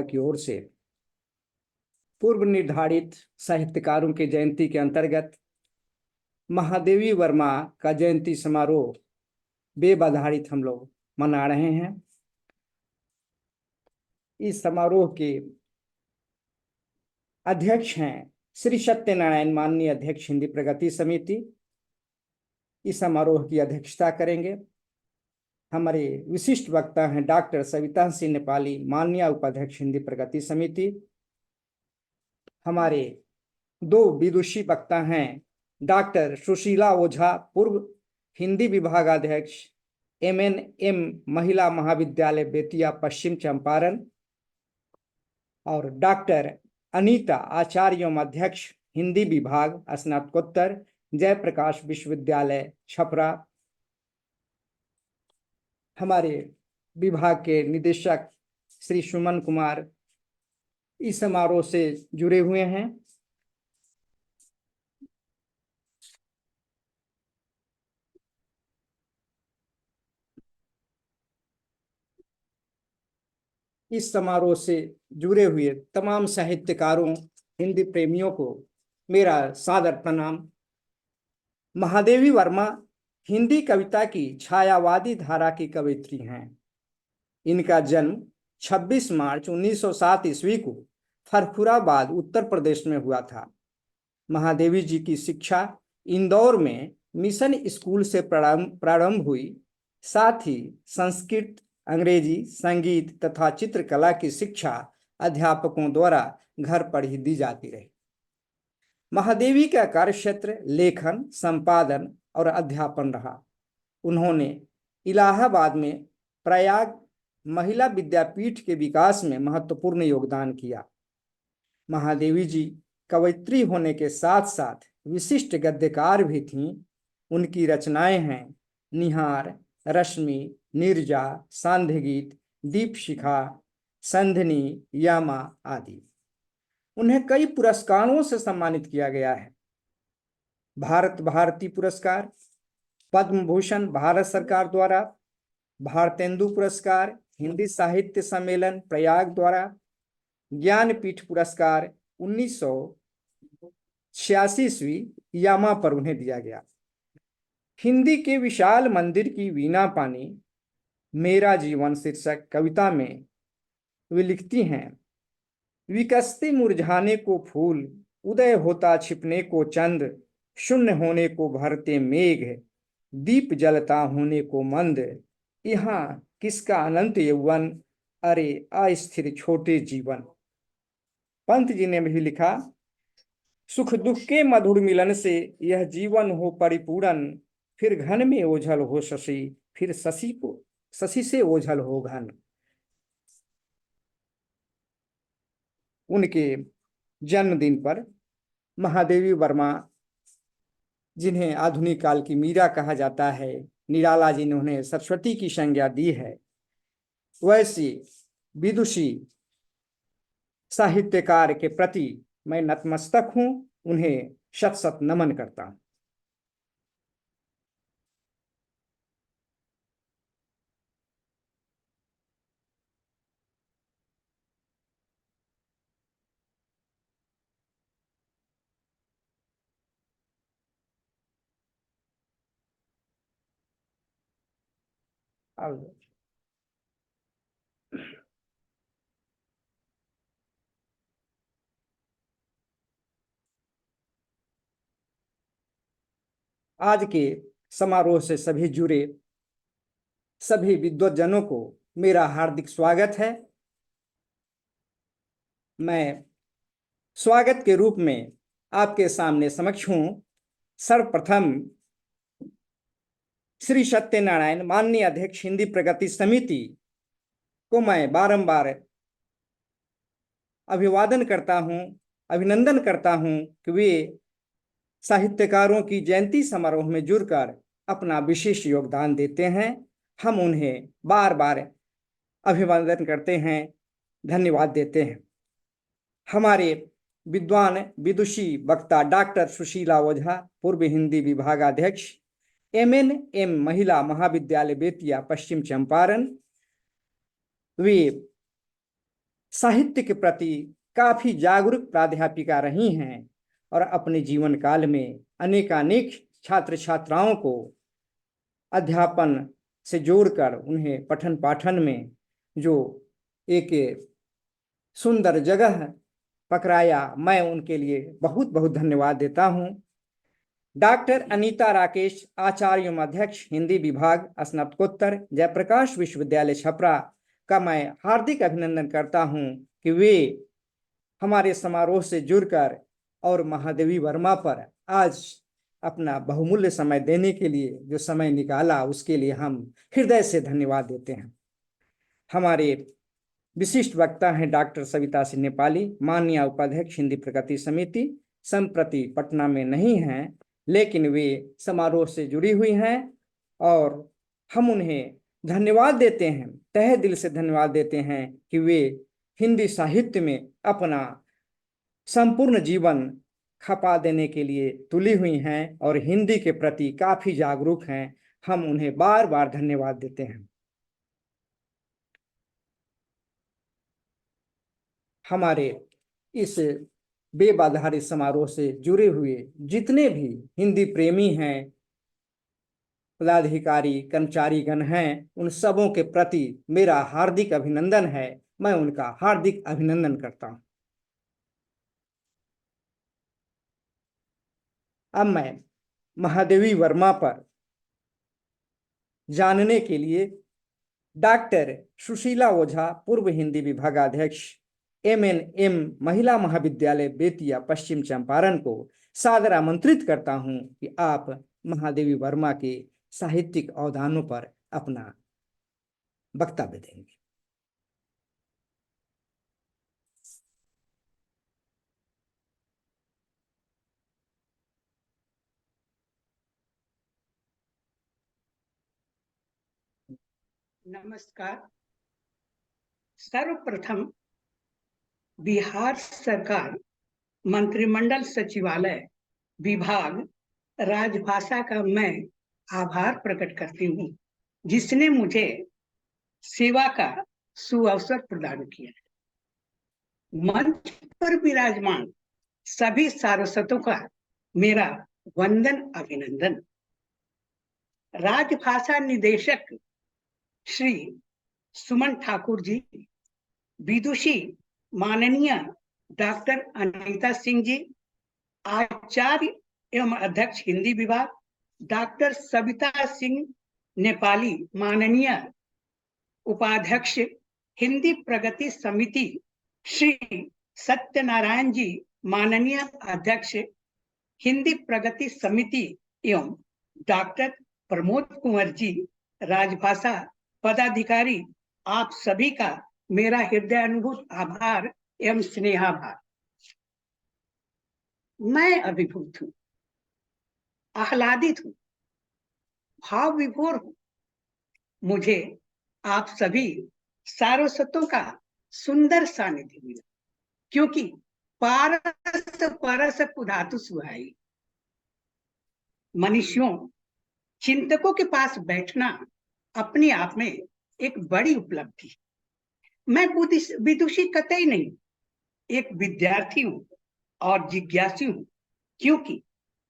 की ओर से पूर्व निर्धारित साहित्यकारों की जयंती के अंतर्गत महादेवी वर्मा का जयंती समारोह बेबाधारित हम लोग मना रहे हैं। इस समारोह के अध्यक्ष हैं श्री सत्यनारायण, माननीय अध्यक्ष हिंदी प्रगति समिति। इस समारोह की अध्यक्षता करेंगे। हमारे विशिष्ट वक्ता हैं डॉक्टर सविता सिंह नेपाली, माननीय उपाध्यक्ष हिंदी प्रगति समिति। हमारे दो विदुषी वक्ता हैं डॉक्टर सुशीला ओझा, पूर्व हिंदी विभागाध्यक्ष, MNM महिला महाविद्यालय बेतिया पश्चिम चंपारण, और डॉक्टर अनीता आचार्य, अध्यक्ष हिंदी विभाग स्नातकोत्तर, जयप्रकाश विश्वविद्यालय छपरा। हमारे विभाग के निदेशक श्री सुमन कुमार इस समारोह से जुड़े हुए हैं। इस समारोह से जुड़े हुए तमाम साहित्यकारों, हिंदी प्रेमियों को मेरा सादर प्रणाम। महादेवी वर्मा हिंदी कविता की छायावादी धारा की कवयित्री हैं। इनका जन्म 26 मार्च 1907 ईस्वी को फरखुराबाद उत्तर प्रदेश में हुआ था। महादेवी जी की शिक्षा इंदौर में मिशन स्कूल से प्रारंभ हुई। साथ ही संस्कृत, अंग्रेजी, संगीत तथा चित्रकला की शिक्षा अध्यापकों द्वारा घर पर ही दी जाती रही। महादेवी का कार्यक्षेत्र लेखन, संपादन और अध्यापन रहा। उन्होंने इलाहाबाद में प्रयाग महिला विद्यापीठ के विकास में महत्वपूर्ण योगदान किया। महादेवी जी कवयित्री होने के साथ साथ विशिष्ट गद्यकार भी थीं। उनकी रचनाएं हैं निहार, रश्मि, नीरजा, सांध्य गीत, दीपशिखा, संधिनी, यामा आदि। उन्हें कई पुरस्कारों से सम्मानित किया गया है। भारत भारती पुरस्कार, पद्म भूषण भारत सरकार द्वारा, भारतेंदु पुरस्कार, हिंदी साहित्य सम्मेलन प्रयाग द्वारा, ज्ञानपीठ पुरस्कार 1986 ईस्वी यामा पर उन्हें दिया गया। हिंदी के विशाल मंदिर की वीणा पानी मेरा जीवन शीर्षक कविता में वे लिखती हैं, विकसते मुरझाने को फूल, उदय होता छिपने को चंद, शून्य होने को भरते मेघ, दीप जलता होने को मंद, यहाँ किसका अनंत यौवन, अरे अस्थिर छोटे जीवन। पंत जी ने भी लिखा, सुख दुख के मधुर मिलन से यह जीवन हो परिपूर्ण, फिर घन में ओझल हो शशि, फिर शशि से ओझल हो घन। उनके जन्मदिन पर महादेवी वर्मा, जिन्हें आधुनिक काल की मीरा कहा जाता है, निराला जी ने उन्हें सरस्वती की संज्ञा दी है, वैसी विदुषी साहित्यकार के प्रति मैं नतमस्तक हूं। उन्हें शत शत नमन करता हूं। आज के समारोह से सभी जुड़े सभी विद्वज्जनों को मेरा हार्दिक स्वागत है। मैं स्वागत के रूप में आपके सामने समक्ष हूं। सर्वप्रथम श्री सत्यनारायण, माननीय अध्यक्ष हिंदी प्रगति समिति को मैं बारंबार अभिवादन करता हूं, अभिनंदन करता हूं कि वे साहित्यकारों की जयंती समारोह में जुड़कर अपना विशेष योगदान देते हैं। हम उन्हें बार बार अभिवादन करते हैं, धन्यवाद देते हैं। हमारे विद्वान विदुषी वक्ता डॉक्टर सुशीला ओझा, पूर्व हिंदी विभागाध्यक्ष, MNM महिला महाविद्यालय बेतिया पश्चिम चंपारण, वे साहित्य के प्रति काफी जागरूक प्राध्यापिका रही हैं और अपने जीवन काल में अनेकानेक छात्र छात्राओं को अध्यापन से जोड़कर उन्हें पठन पाठन में जो एक सुंदर जगह पकड़ाया, मैं उनके लिए बहुत बहुत धन्यवाद देता हूं। डॉक्टर अनीता राकेश, आचार्य एवं अध्यक्ष हिंदी विभाग, स्नातकोत्तर, जयप्रकाश विश्वविद्यालय छपरा का मैं हार्दिक अभिनंदन करता हूं कि वे हमारे समारोह से जुड़कर और महादेवी वर्मा पर आज अपना बहुमूल्य समय देने के लिए जो समय निकाला, उसके लिए हम हृदय से धन्यवाद देते हैं। हमारे विशिष्ट वक्ता हैं डॉक्टर सविता सिंह नेपाली, माननीय उपाध्यक्ष हिंदी प्रगति समिति, संप्रति पटना में नहीं हैं, लेकिन वे समारोह से जुड़ी हुई हैं और हम उन्हें धन्यवाद देते हैं, तहे दिल से धन्यवाद देते हैं कि वे हिंदी साहित्य में अपना संपूर्ण जीवन खपा देने के लिए तुली हुई हैं और हिंदी के प्रति काफी जागरूक हैं। हम उन्हें बार बार धन्यवाद देते हैं। हमारे इस बेबाधारी समारोह से जुड़े हुए जितने भी हिंदी प्रेमी हैं, पदाधिकारी, कर्मचारीगण हैं, उन सबों के प्रति मेरा हार्दिक अभिनंदन है। मैं उनका हार्दिक अभिनंदन करता हूं। अब मैं महादेवी वर्मा पर जानने के लिए डॉक्टर सुशीला ओझा, पूर्व हिंदी विभागाध्यक्ष, MNM महिला महाविद्यालय बेतिया, पश्चिम चंपारण को सादर आमंत्रित करता हूं कि आप महादेवी वर्मा के साहित्यिक अवदानों पर अपना वक्तव्य देंगे। नमस्कार। सर्वप्रथम बिहार सरकार मंत्रिमंडल सचिवालय विभाग राजभाषा का मैं आभार प्रकट करती हूँ, जिसने मुझे सेवा का सुअवसर प्रदान किया। मंच पर विराजमान सभी सारस्वतों का मेरा वंदन अभिनंदन। राजभाषा निदेशक श्री सुमन ठाकुर जी, विदुषी माननीय डॉक्टर अनीता सिंह जी, आचार्य एवं अध्यक्ष हिंदी विभाग डॉक्टर सविता सिंह नेपाली, माननीय उपाध्यक्ष हिंदी प्रगति समिति श्री सत्यनारायण जी, माननीय अध्यक्ष हिंदी प्रगति समिति एवं डॉक्टर प्रमोद कुंवर जी, राजभाषा पदाधिकारी, आप सभी का मेरा हृदयानुभूत आभार एवं स्नेहाभार। मैं अभिभूत हूं, आह्लादित हूं, भाव विभोर हूं। मुझे आप सभी सारस्वतों का सुंदर सानिध्य मिला, क्योंकि पारस परस कुधातु सुहाई। मनुष्यों, चिंतकों के पास बैठना अपने आप में एक बड़ी उपलब्धि है। मैं विदुषी कतई नहीं, एक विद्यार्थी हूं और जिज्ञासु हूं, क्योंकि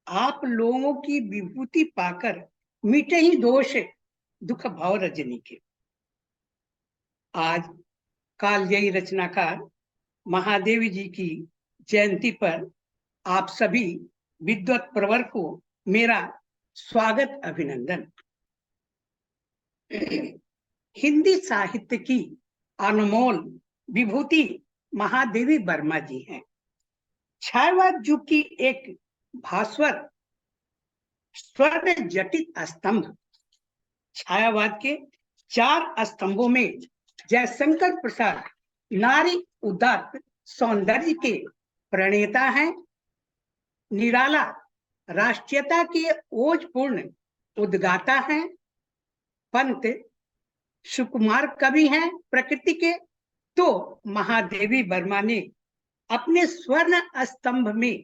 आप लोगों की विभूति पाकर मिटे ही दोष दुख भाव रजनी के। आज कालजयी रचनाकार महादेवी जी की जयंती पर आप सभी विद्वत प्रवर को मेरा स्वागत अभिनंदन। हिंदी साहित्य की अनमोल विभूति महादेवी वर्मा जी हैं। छायावाद युग की एक भास्वर स्वर्ण जटित स्तंभ। छायावाद के 4 स्तंभों में जयशंकर प्रसाद नारी उदात्त सौंदर्य के प्रणेता हैं। निराला राष्ट्रीयता के ओजपूर्ण उद्गाता हैं। पंत सुकुमार कवि हैं प्रकृति के। तो महादेवी वर्मा ने अपने स्वर्ण स्तंभ में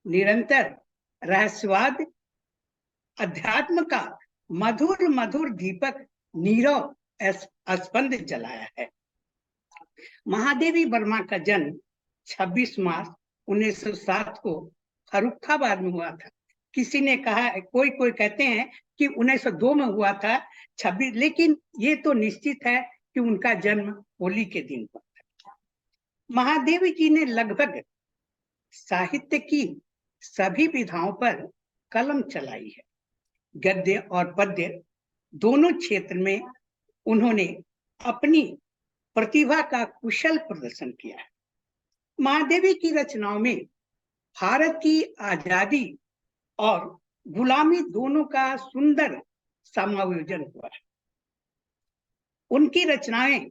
निरंतर रहस्यवाद अध्यात्म का मधुर मधुर दीपक नीरव स्पंद जलाया है। महादेवी वर्मा का जन्म 26 मार्च 1907 को फर्रुखाबाद में हुआ था। किसी ने कहा, कोई कहते हैं कि 1902 में हुआ था 26, लेकिन ये तो निश्चित है कि उनका जन्म होली के दिन हुआ था। महादेवी जी ने लगभग साहित्य की सभी विधाओं पर कलम चलाई है। गद्य और पद्य दोनों क्षेत्र में उन्होंने अपनी प्रतिभा का कुशल प्रदर्शन किया है। महादेवी की रचनाओं में भारत की आजादी और गुलामी दोनों का सुंदर समायोजन हुआ है। उनकी रचनाएं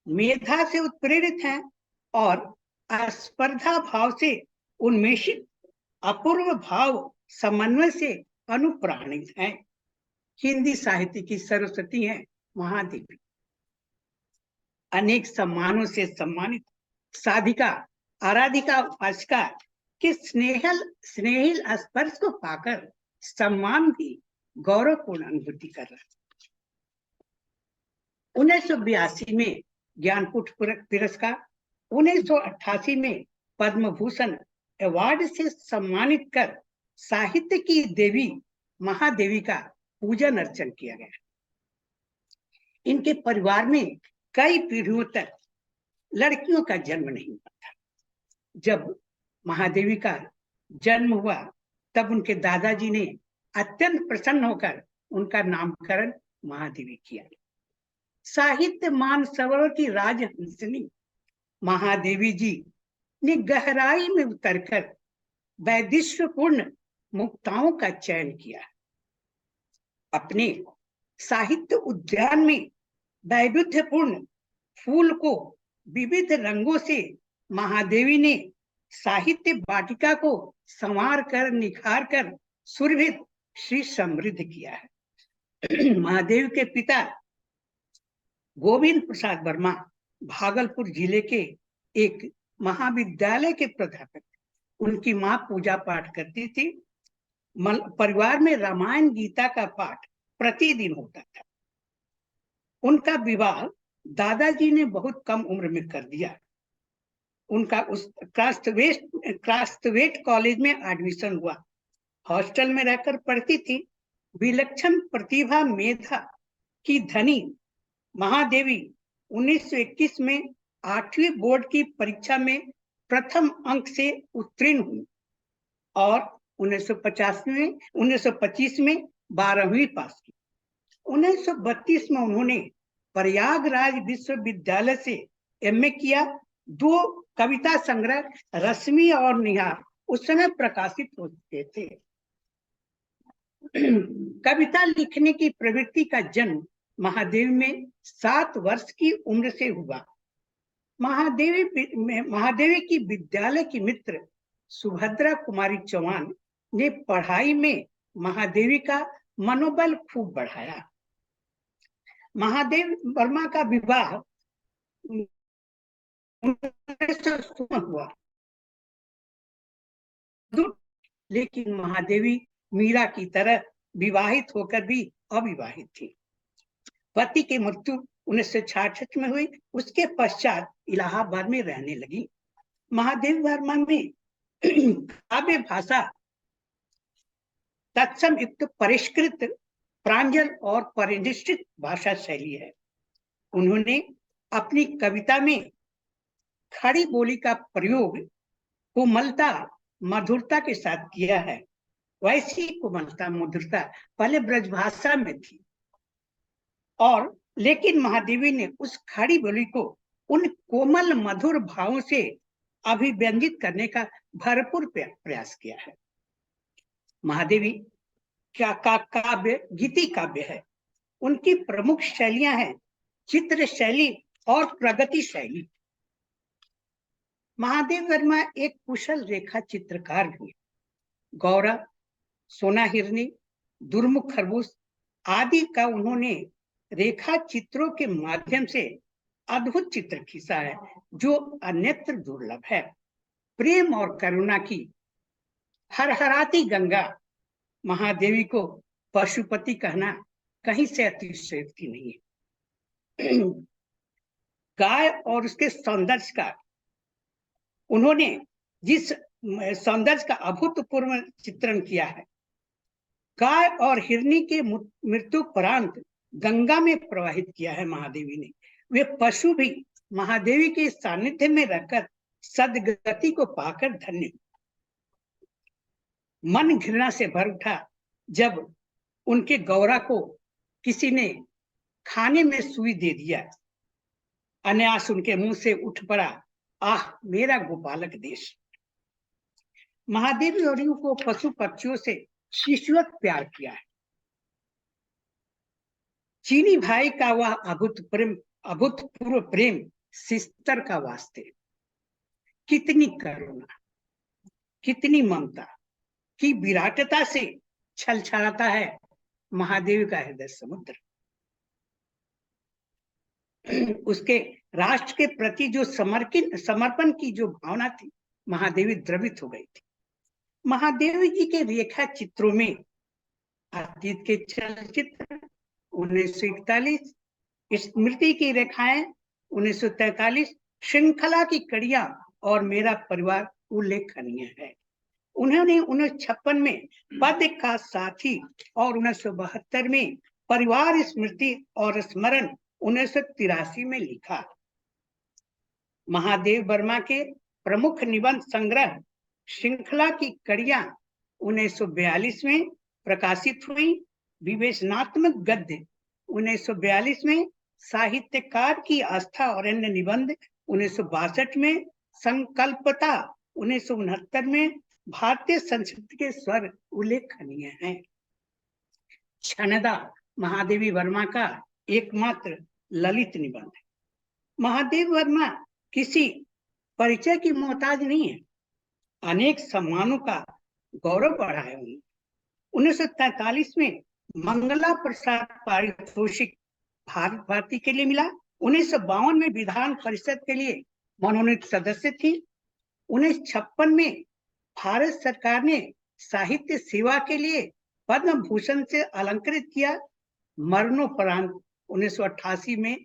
मेधा से उत्प्रेरित हैं और स्पर्धा भाव से उन्मेषित अपूर्व भाव समन्वय से अनुप्राणित हैं। हिंदी साहित्य की सरस्वती हैं महादेवी। अनेक सम्मानों से सम्मानित साधिका आराधिका उपासिका के स्नेहिल स्पर्श को पाकर सम्मान भी गौरवपूर्ण अनुभूति कर रहा है। 1982 में ज्ञानपीठ पुरस्कार, 1988 में पद्म भूषण अवार्ड से सम्मानित कर साहित्य की देवी महादेवी का पूजन अर्चन किया गया। इनके परिवार में कई पीढ़ियों तक लड़कियों का जन्म नहीं हुआ था। जब महादेवी का जन्म हुआ तब उनके दादाजी ने अत्यंत प्रसन्न होकर उनका नामकरण महादेवी किया। साहित्य मानसरोवर की राजहंसिनी महादेवी जी ने गहराई में उतरकर वैदिश्यपूर्ण मुक्ताओं का चयन किया। अपने साहित्य उद्यान में वैविध्यपूर्ण फूल को विविध रंगों से महादेवी ने साहित्य वाटिका को संवार कर निखार कर सुरभित श्री समृद्ध किया है। महादेव के पिता गोविंद प्रसाद वर्मा भागलपुर जिले के एक महाविद्यालय के प्राध्यापक। उनकी मां पूजा पाठ करती थी। परिवार में रामायण गीता का पाठ प्रतिदिन होता था। उनका विवाह दादाजी ने बहुत कम उम्र में कर दिया। उनका उस क्रास्थवेट कॉलेज में एडमिशन हुआ। हॉस्टल में रहकर पढ़ती थी। विलक्षण प्रतिभा मेधा की धनी महादेवी 1921 में 8वीं बोर्ड की परीक्षा में प्रथम अंक से उत्तीर्ण हुई और 1925 में 12वीं पास की। 1932 में उन्होंने प्रयागराज विश्वविद्यालय से एमए किया। 2 कविता संग्रह रश्मि और निहार उस समय प्रकाशित हो चुके थे। कविता लिखने की प्रवृत्ति का जन्म महादेवी में 7 वर्ष की उम्र से हुआ। महादेवी की विद्यालय की मित्र सुभद्रा कुमारी चौहान ने पढ़ाई में महादेवी का मनोबल खूब बढ़ाया। महादेव वर्मा का विवाह 1916 हुआ, लेकिन महादेवी मीरा की तरह विवाहित होकर भी अविवाहित थी। पति की मृत्यु 1966 में हुई। उसके पश्चात इलाहाबाद में रहने लगी। महादेवी वर्मा में काव्य भाषा तत्सम युक्त परिष्कृत प्रांजल और परिनिष्ठित भाषा शैली है। उन्होंने अपनी कविता में खड़ी बोली का प्रयोग कोमलता मधुरता के साथ किया है। वैसी कोमलता मधुरता पहले ब्रजभाषा में थी, और लेकिन महादेवी ने उस खड़ी बोली को उन कोमल मधुर भावों से अभिव्यंजित करने का भरपूर प्रयास किया है। महादेवी का काव्य गीति काव्य है। उनकी प्रमुख शैलियां हैं चित्र शैली और प्रगति शैली। महादेव वर्मा एक कुशल रेखा चित्रकार भी। गौरा, सोना हिरनी, दुर्मुख खरगोश आदि का उन्होंने रेखा चित्रों के माध्यम से अद्भुत चित्र खींचा है जो अन्यत्र दुर्लभ है। प्रेम और करुणा की हरहराती गंगा महादेवी को पशुपति कहना कहीं से अतिशयोक्ति नहीं है। गाय और उसके सौंदर्य का, उन्होंने जिस सौंदर्य का अभूतपूर्व चित्रण किया है। गाय और हिरनी के मृत्युपरांत गंगा में प्रवाहित किया है महादेवी ने। वे पशु भी महादेवी के सानिध्य में रहकर सदगति को पाकर धन्य। मन घृणा से भर उठा जब उनके गौरा को किसी ने खाने में सुई दे दिया। अनायास उनके मुंह से उठ पड़ा, आह मेरा गोपालक देश। महादेवी और को पशु पक्षियों से ईश्वर प्यार किया है। चीनी भाई का वह अभूतपूर्व प्रेम सिस्टर का वास्ते। कितनी करुणा, कितनी ममता की विराटता से छलछलाता है महादेव का हृदय समुद्र। उसके राष्ट्र के प्रति जो समर्पण की जो भावना थी, महादेवी द्रवित हो गई थी। महादेवी जी के रेखा चित्रों में अतीत के चलचित्र 1941, स्मृति की रेखाएं 1943, श्रृंखला की कड़ियां और मेरा परिवार उल्लेखनीय है। उन्होंने 1956 में पद का साथी और 1972 में परिवार स्मृति और स्मरण 1983 में लिखा। महादेव वर्मा के प्रमुख निबंध संग्रह श्रृंखला की कड़ियां 1942 में प्रकाशित हुई। विवेचनात्मक गद्य 1942 में, साहित्यकार की आस्था और अन्य निबंध 1962 में, संकल्पता 1969 में, भारतीय संस्कृति के स्वर उल्लेखनीय हैं। क्षणदा महादेवी वर्मा का एकमात्र ललित निबंध है। महादेव वर्मा किसी परिचय की मोहताज नहीं है। अनेक सम्मानों का गौरव बढ़ा है उन्हें। 1943 में मंगला प्रसाद पारितोषिक भारत भारती के लिए मिला। 1952 में विधान परिषद के लिए मनोनीत सदस्य थी। 1956 में भारत सरकार ने साहित्य सेवा के लिए पद्म भूषण से अलंकृत किया। मरणोपरांत 1988 में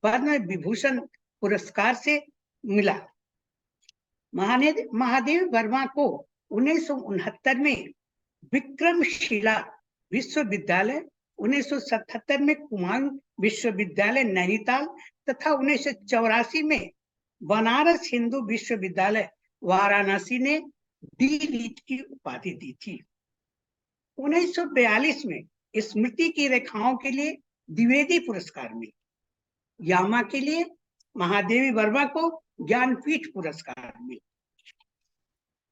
पद्म विभूषण पुरस्कार से मिला। महादेव वर्मा को 1969 में विक्रमशिला विश्वविद्यालय, 1977 में कुमाऊं विश्वविद्यालय नैनीताल तथा 1984 में बनारस हिंदू विश्वविद्यालय वाराणसी ने डी.लिट की उपाधि दी थी। 1942 में स्मृति की रेखाओं के लिए द्विवेदी पुरस्कार मिला। यामा के लिए महादेवी वर्मा को ज्ञानपीठ पुरस्कार मिला।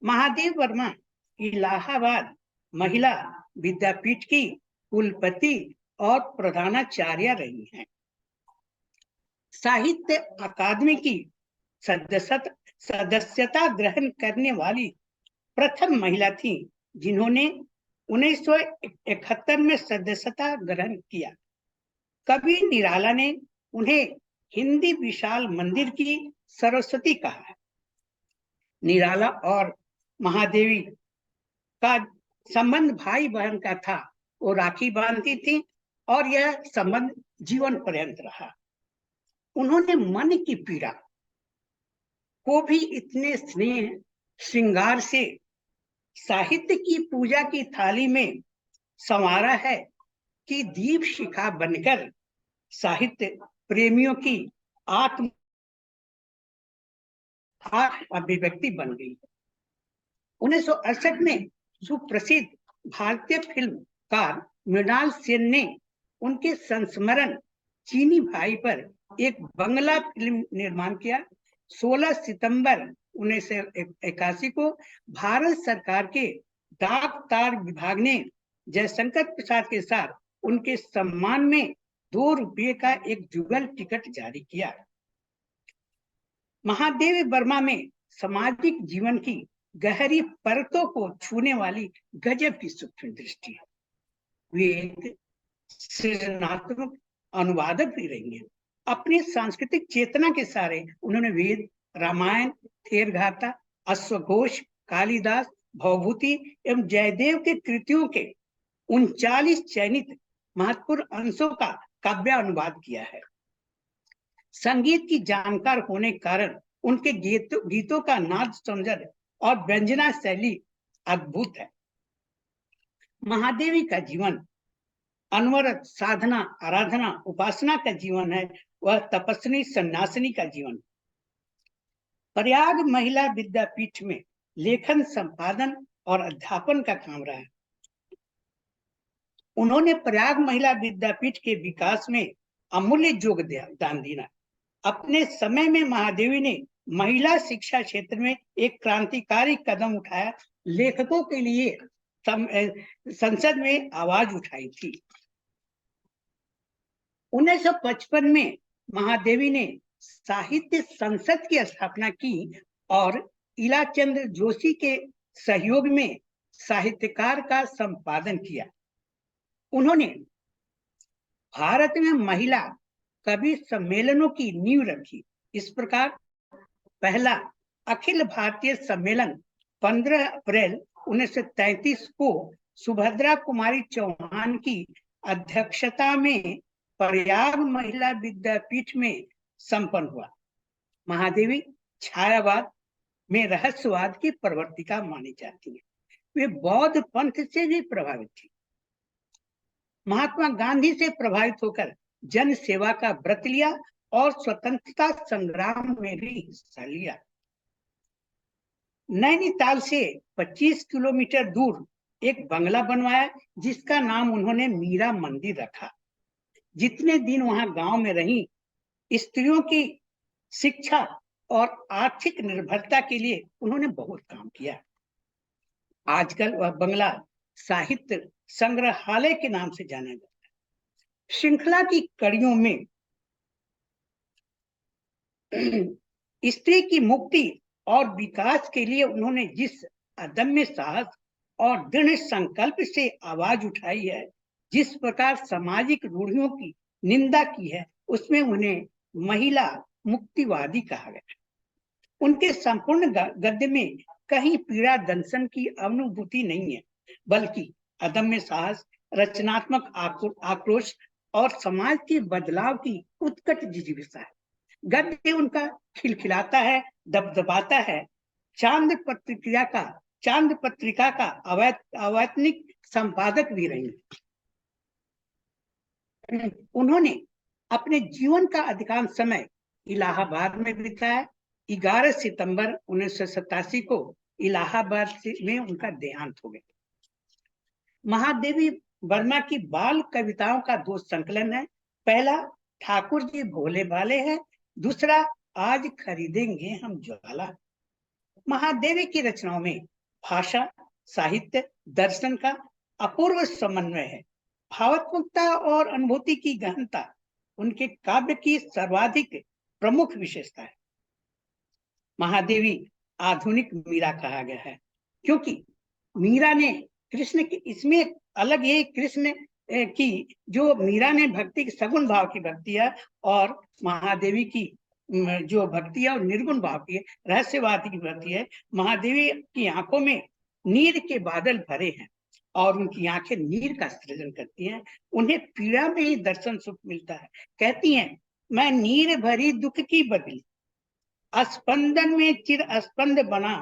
महादेव वर्मा इलाहाबाद महिला विद्यापीठ की कुलपति और प्रधानाचार्य रही हैं। साहित्य अकादमी की सदस्यता ग्रहण करने वाली प्रथम महिला थी जिन्होंने 1971 में सदस्यता ग्रहण किया। कवि निराला ने उन्हें हिंदी विशाल मंदिर की सरस्वती कहा है। निराला और महादेवी का संबंध भाई बहन का था। वो राखी बांधती थी और यह संबंध जीवन पर्यंत रहा। उन्होंने मन की पीड़ा को भी इतने स्नेह श्रृंगार से साहित्य की पूजा की थाली में संवारा है कि दीप शिखा बनकर साहित्य प्रेमियों की आत्म अभिव्यक्ति बन गई। 1968 में सुप्रसिद्ध भारतीय फिल्मकार मृणाल सेन ने उनके संस्मरण चीनी भाई पर एक बंगला फिल्म निर्माण किया। 16 सितंबर 1981 को भारत सरकार के डाक तार विभाग ने जयशंकर प्रसाद के साथ उनके सम्मान में 2 रुपये का एक जुगल टिकट जारी किया। महादेव वर्मा में सामाजिक जीवन की गहरी परतों को छूने वाली गजब की सूक्ष्म दृष्टि है। वे एक सृजनात्मक अनुवादक भी रही हैं। अपनी सांस्कृतिक चेतना के सहारे उन्होंने वेद, रामायण, थेरगाथा, अश्वघोष, कालिदास, भवभूति एवं जयदेव के कृतियों के 39 चयनित महत्वपूर्ण अंशों का काव्य अनुवाद किया है। संगीत की जानकार होने के कारण उनके गीतों का नाद सौंदर्य और व्यंजना शैली अद्भुत है। महादेवी का जीवन अनवरत साधना, आराधना, उपासना का जीवन है। वह तपस्वी सन्यासिनी का जीवन। प्रयाग महिला विद्यापीठ में लेखन, संपादन और अध्यापन का काम रहा है। उन्होंने प्रयाग महिला विद्यापीठ के विकास में अमूल्य योगदान दिया। अपने समय में महादेवी ने महिला शिक्षा क्षेत्र में एक क्रांतिकारी कदम उठाया। लेखकों के लिए संसद में आवाज उठाई थी। 1955 में महादेवी ने साहित्य संसद की स्थापना की और इलाचंद्र जोशी के सहयोग में साहित्यकार का संपादन किया। उन्होंने भारत में महिला कवि सम्मेलनों की नींव रखी। इस प्रकार पहला अखिल भारतीय सम्मेलन 15 अप्रैल 1933 को सुभद्रा कुमारी चौहान की अध्यक्षता में प्रयाग महिला विद्यापीठ में संपन्न हुआ। महादेवी छायावाद में रहस्यवाद की प्रवर्तिका मानी जाती है। वे बौद्ध पंथ से भी प्रभावित थी। महात्मा गांधी से प्रभावित होकर जन सेवा का व्रत लिया और स्वतंत्रता संग्राम में भी हिस्सा लिया। नैनीताल से 25 किलोमीटर दूर एक बंगला बनवाया, जिसका नाम उन्होंने मीरा मंदिर रखा। जितने दिन वहां गांव में रही, स्त्रियों की शिक्षा और आर्थिक निर्भरता के लिए उन्होंने बहुत काम किया। आजकल वह बंगला साहित्य संग्रहालय के नाम से जाना जाता है। श्रृंखला की कड़ियों में स्त्री की मुक्ति और विकास के लिए उन्होंने जिस अदम्य साहस और दृढ़ संकल्प से आवाज उठाई है, जिस प्रकार सामाजिक रूढ़ियों की निंदा की है, उसमें उन्हें महिला मुक्तिवादी कहा गया। उनके संपूर्ण गद्य में कहीं पीड़ा दंशन की अनुभूति नहीं है, बल्कि अदम्य साहस, रचनात्मक आक्रोश और समाज के बदलाव की उत्कट जिज्ञासा है। गद्य उनका खिलखिलाता है, दबदबाता है। चांद पत्रिका का अवैतनिक संपादक भी रही। उन्होंने अपने जीवन का अधिकांश समय इलाहाबाद में बिताया। 11 सितंबर 1987 को इलाहाबाद में उनका देहांत हो गया। महादेवी वर्मा की बाल कविताओं का 2 संकलन है। पहला ठाकुर जी भोले भाले है, दूसरा आज खरीदेंगे हम ज्वाला। महादेवी की रचनाओं में भाषा, साहित्य, दर्शन का अपूर्व समन्वय है। भावात्मकता और अनुभूति की गहनता उनके काव्य की सर्वाधिक प्रमुख विशेषता है। महादेवी आधुनिक मीरा कहा गया है, क्योंकि मीरा ने कृष्ण की, इसमें अलग ये कृष्ण की जो मीरा ने भक्ति की सगुण भाव की भक्ति है, और महादेवी की जो भक्ति है और निर्गुण भाव की है, रहस्यवाद की भक्ति है। महादेवी की आंखों में नीर के बादल भरे हैं और उनकी आंखें नीर का सृजन करती हैं। उन्हें पीड़ा में ही दर्शन सुख मिलता है। कहती हैं, मैं नीर भरी दुख की बदली, स्पंदन में चिर स्पंद बना,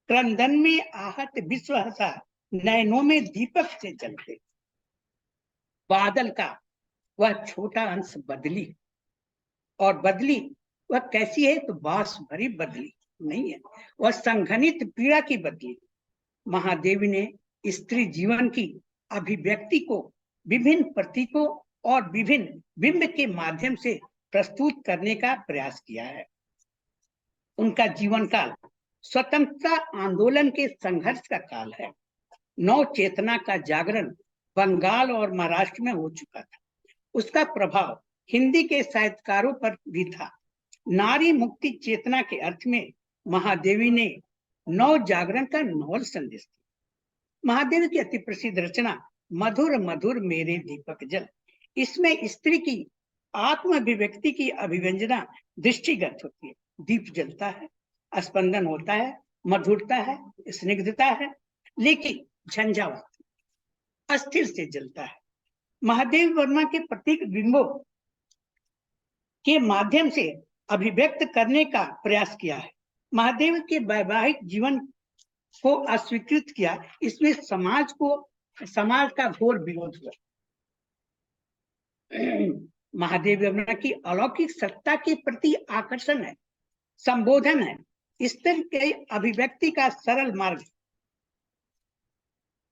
क्रंदन में आहत विश्व हसा, नैनों में दीपक से जलते। बादल का वह छोटा अंश बदली, और बदली वह कैसी है तो बांस भरी बदली नहीं है, वह संघनित पीड़ा की बदली। महादेवी ने स्त्री जीवन की अभिव्यक्ति को विभिन्न प्रतीकों और विभिन्न बिंब के माध्यम से प्रस्तुत करने का प्रयास किया है। उनका जीवन काल स्वतंत्रता आंदोलन के संघर्ष का काल है। नव चेतना का जागरण बंगाल और महाराष्ट्र में हो चुका था। उसका प्रभाव हिंदी के साहित्यकारों पर भी था। नारी मुक्ति चेतना के अर्थ में महादेवी ने नव जागरण का नोबल संदेश दिया। महादेवी की अति प्रसिद्ध रचना मधुर मधुर मेरे दीपक जल, इसमें स्त्री की आत्म अभिव्यक्ति की अभिव्यंजना दृष्टिगत होती है। दीप जलता है, स्पंदन होता है, मधुरता है, स्निग्धता है, लेकिन झंझावात अस्थिर से जलता है। महादेव वर्मा के प्रतीक बिंबों के माध्यम से अभिव्यक्त करने का प्रयास किया है। महादेव के वैवाहिक जीवन को अस्वीकृत किया, इसमें समाज का घोर विरोध हुआ। महादेव वर्मा की अलौकिक सत्ता के प्रति आकर्षण है, संबोधन है, इस तरह के अभिव्यक्ति का सरल मार्ग।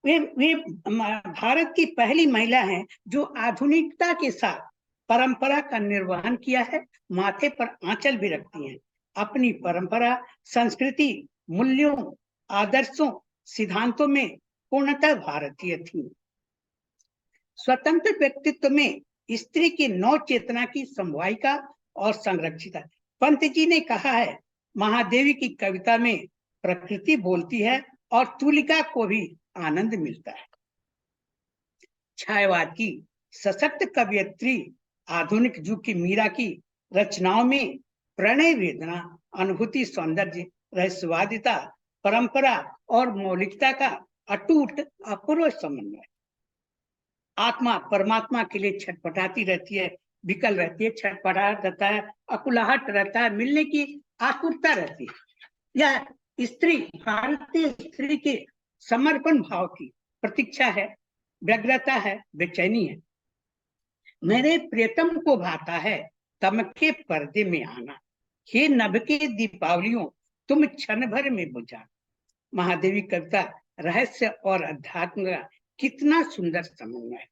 वे भारत की पहली महिला हैं जो आधुनिकता के साथ परंपरा का निर्वहन किया है, माथे पर आंचल भी रखती हैं, अपनी परंपरा, संस्कृति, मूल्यों, आदर्शों, सिद्धांतों में पूर्णतः भारतीय थी। स्वतंत्र व्यक्तित्व में स्त्री की नव चेतना की समवायिका और संरक्षिता। पंत जी ने कहा है, महादेवी की कविता में प्रकृति बोलती है और तुलिका को भी आनंद मिलता है। छायावाद की सशक्त कवयित्री, आधुनिक युग की मीरा की रचनाओं में प्रणय, वेदना, अनुभूति, सौंदर्य, रहस्यवादिता, परंपरा और मौलिकता का अटूट अपूर्व समन्वय। आत्मा परमात्मा के लिए छटपटाती रहती है, विकल रहती है, छटपटाहट रहता है, अकुलाहट रहता है, मिलने की आतुरता रहती है। यह स्त्री, भारतीय स्त्री के समर्पण भाव की प्रतीक्षा है, व्यग्रता है, बेचैनी है। मेरे प्रियतम को भाता है तम के पर्दे में आना, हे नभ के दीपावलियों तुम क्षण भर में बुझा। महादेवी कविता रहस्य और अध्यात्म का कितना सुंदर समन्वय।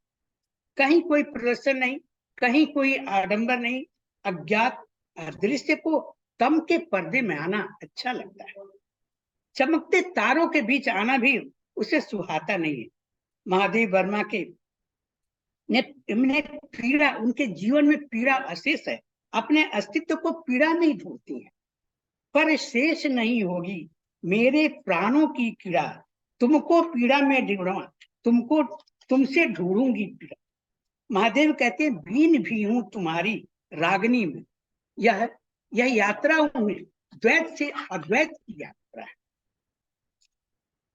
कहीं कोई प्रदर्शन नहीं, कहीं कोई आडंबर नहीं, अज्ञात दृश्य को तम के पर्दे में आना अच्छा लगता है। चमकते तारों के बीच आना भी उसे सुहाता नहीं है। महादेव वर्मा के पीड़ा, उनके जीवन में पीड़ा अशेष है, अपने अस्तित्व को पीड़ा नहीं ढूंढती है। पर शेष नहीं होगी मेरे प्राणों की पीड़ा, तुमको पीड़ा में ढूंढूंगा, तुमसे ढूंढूंगी पीड़ा। महादेव कहते हैं, बीन भी हूं तुम्हारी रागनी में, यह यात्रा उनमें द्वैत से अद्वैत की यात्रा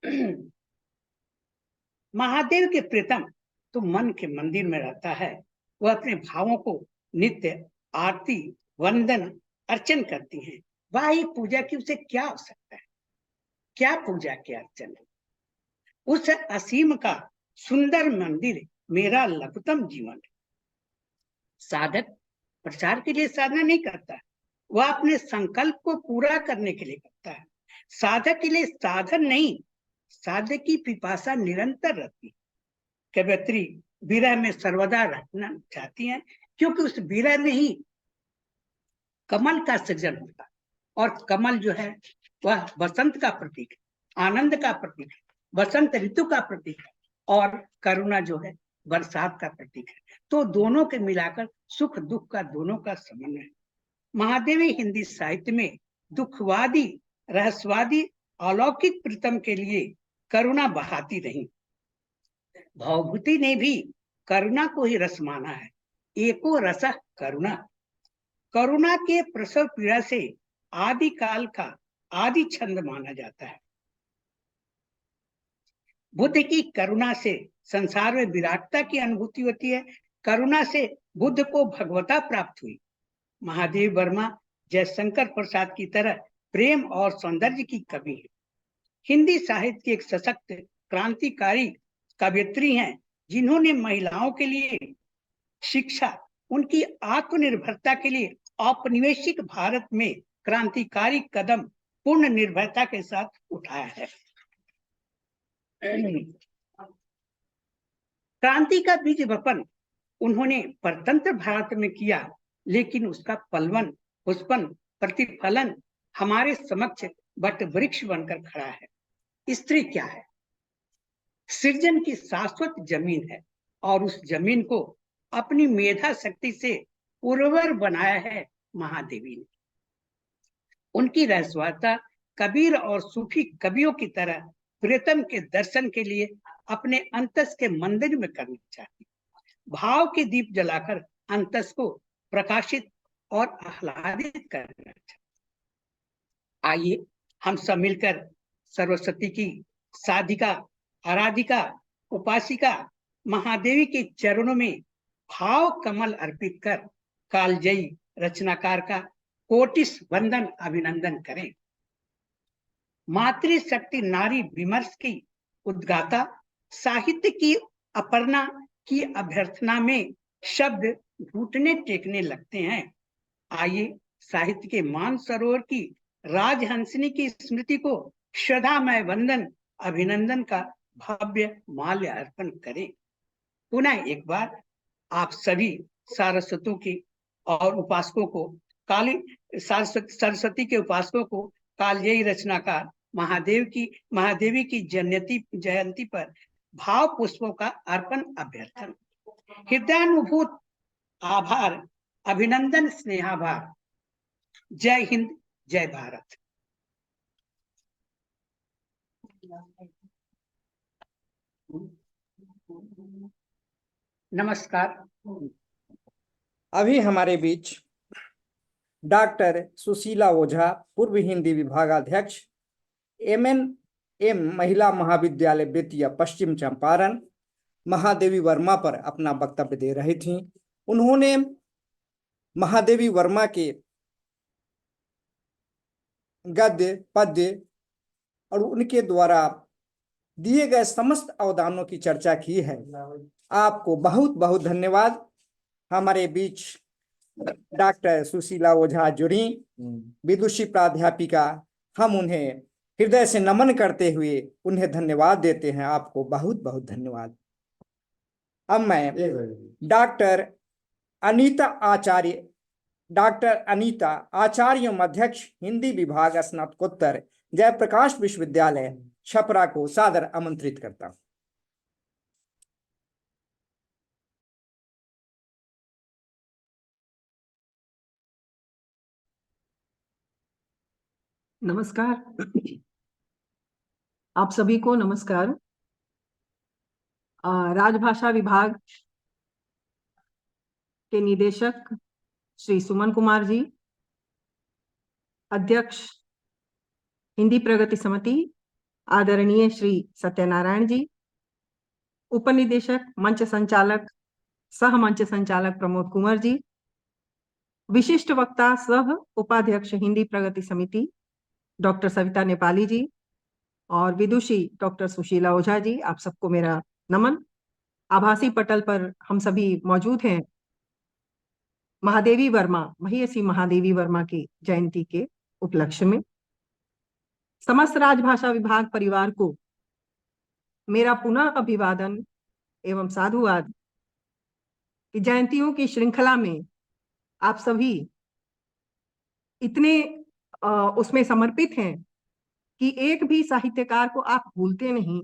है। महादेव के प्रीतम तो मन के मंदिर में रहता है, वह अपने भावों को नित्य आरती, वंदन, अर्चन करती हैं। बाह्य पूजा की उसे क्या आवश्यकता है, क्या पूजा की अर्चन है। उस असीम का सुंदर मंदिर मेरा लघुतम जीवन है। साधक प्रचार के लिए साधना नहीं करता, वह अपने संकल्प को पूरा करने के लिए करता है। साधक के लिए साधन नहीं, साधक की पिपासा निरंतर रहती है। कवयित्री विरह में सर्वदा रहना चाहती हैं, क्योंकि उस विरह में ही कमल का सृजन होता, और कमल जो है वह बसंत का प्रतीक है, आनंद का प्रतीक है, बसंत ऋतु का प्रतीक है, और करुणा जो है बरसात का प्रतीक है। तो दोनों के मिलाकर सुख दुख का दोनों का समन्वय। महादेवी हिंदी साहित्य में दुखवादी, रहस्यवादी, अलौकिक प्रीतम के लिए करुणा बहाती रही। भवभूति ने भी करुणा को ही रस माना है। एको रस करुणा, करुणा के प्रसव पीड़ा से आदि काल का आदि छंद माना जाता है। बुद्ध की करुणा से संसार में विराटता की अनुभूति होती है। करुणा से बुद्ध को भगवता प्राप्त हुई। महादेव वर्मा जयशंकर प्रसाद की तरह प्रेम और सौंदर्य की कवि है। हिंदी साहित्य की एक सशक्त क्रांतिकारी कवयित्री हैं, जिन्होंने महिलाओं के लिए शिक्षा, उनकी आत्मनिर्भरता के लिए औपनिवेशिक भारत में क्रांतिकारी कदम पूर्ण निर्भरता के साथ उठाया है। क्रांति का बीज वपन उन्होंने परतंत्र भारत में किया, लेकिन उसका पलवन, पुष्पन, प्रतिफलन हमारे समक्ष वट वृक्ष बनकर खड़ा है। स्त्री क्या है? सृजन की शाश्वत जमीन है, और उस जमीन को अपनी मेधा शक्ति से उर्वर बनाया है महादेवी ने। उनकी रहस्यवादिता कबीर और सूफी कवियों की तरह प्रीतम के दर्शन के लिए अपने अंतस के मंदिर में करनी चाहिए। भाव के दीप जलाकर अंतस को प्रकाशित और आह्लादित करना चाहिए। आइए हम सब मिलकर सरस्वती की साधिका, आराधिका, उपासिका महादेवी के चरणों में भाव कमल अर्पित कर कालजयी रचनाकार का कोटिस वंदन अभिनंदन करें। मातृशक्ति नारी विमर्श की उद्गाता, साहित्य की अपर्णा की अभ्यर्थना में शब्द घुटने टेकने लगते हैं। आइए साहित्य के मानसरोवर की राजहंसिनी की स्मृति को श्रद्धामय वंदन अभिनंदन का भव्य माल्य अर्पण करें। पुनः एक बार आप सभी सारस्वतों की और उपासकों को काली सरस्वती के उपासकों को कालजयी रचनाकार महादेवी की जयंती पर भाव पुष्पों का अर्पण अभ्यर्थन। हृदयानुभूत आभार, अभिनंदन, स्नेहाभार। जय हिंद, जय भारत। नमस्कार। अभी हमारे बीच डॉक्टर सुशीला ओझा, पूर्व हिंदी विभागाध्यक्ष, MNM महिला महाविद्यालय बेतिया पश्चिम चंपारण, महादेवी वर्मा पर अपना वक्तव्य दे रही थीं। उन्होंने महादेवी वर्मा के गद्य, पद्य और उनके द्वारा दिए गए समस्त अवदानों की चर्चा की है। आपको बहुत बहुत धन्यवाद। हमारे बीच डॉक्टर सुशीला ओझा जुड़ी, विदुषी प्राध्यापिका। हम उन्हें हृदय से नमन करते हुए उन्हें धन्यवाद देते हैं। आपको बहुत बहुत धन्यवाद। अब मैं डॉक्टर अनीता आचार्य अध्यक्ष, हिंदी विभाग, स्नातकोत्तर, जयप्रकाश विश्वविद्यालय छपरा को सादर आमंत्रित करता हूं। नमस्कार। आप सभी को नमस्कार। राजभाषा विभाग के निदेशक श्री सुमन कुमार जी, अध्यक्ष हिंदी प्रगति समिति आदरणीय श्री सत्यनारायण जी, उपनिदेशक मंच संचालक सह मंच संचालक प्रमोद कुमार जी, विशिष्ट वक्ता सह उपाध्यक्ष हिंदी प्रगति समिति डॉक्टर सविता नेपाली जी और विदुषी डॉक्टर सुशीला ओझा जी, आप सबको मेरा नमन। आभासी पटल पर हम सभी मौजूद हैं महिषी महादेवी वर्मा की जयंती के उपलक्ष्य में। समस्त राजभाषा विभाग परिवार को मेरा पुनः अभिवादन एवं साधुवाद कि जयंतियों की श्रृंखला में आप सभी इतने उसमें समर्पित हैं कि एक भी साहित्यकार को आप भूलते नहीं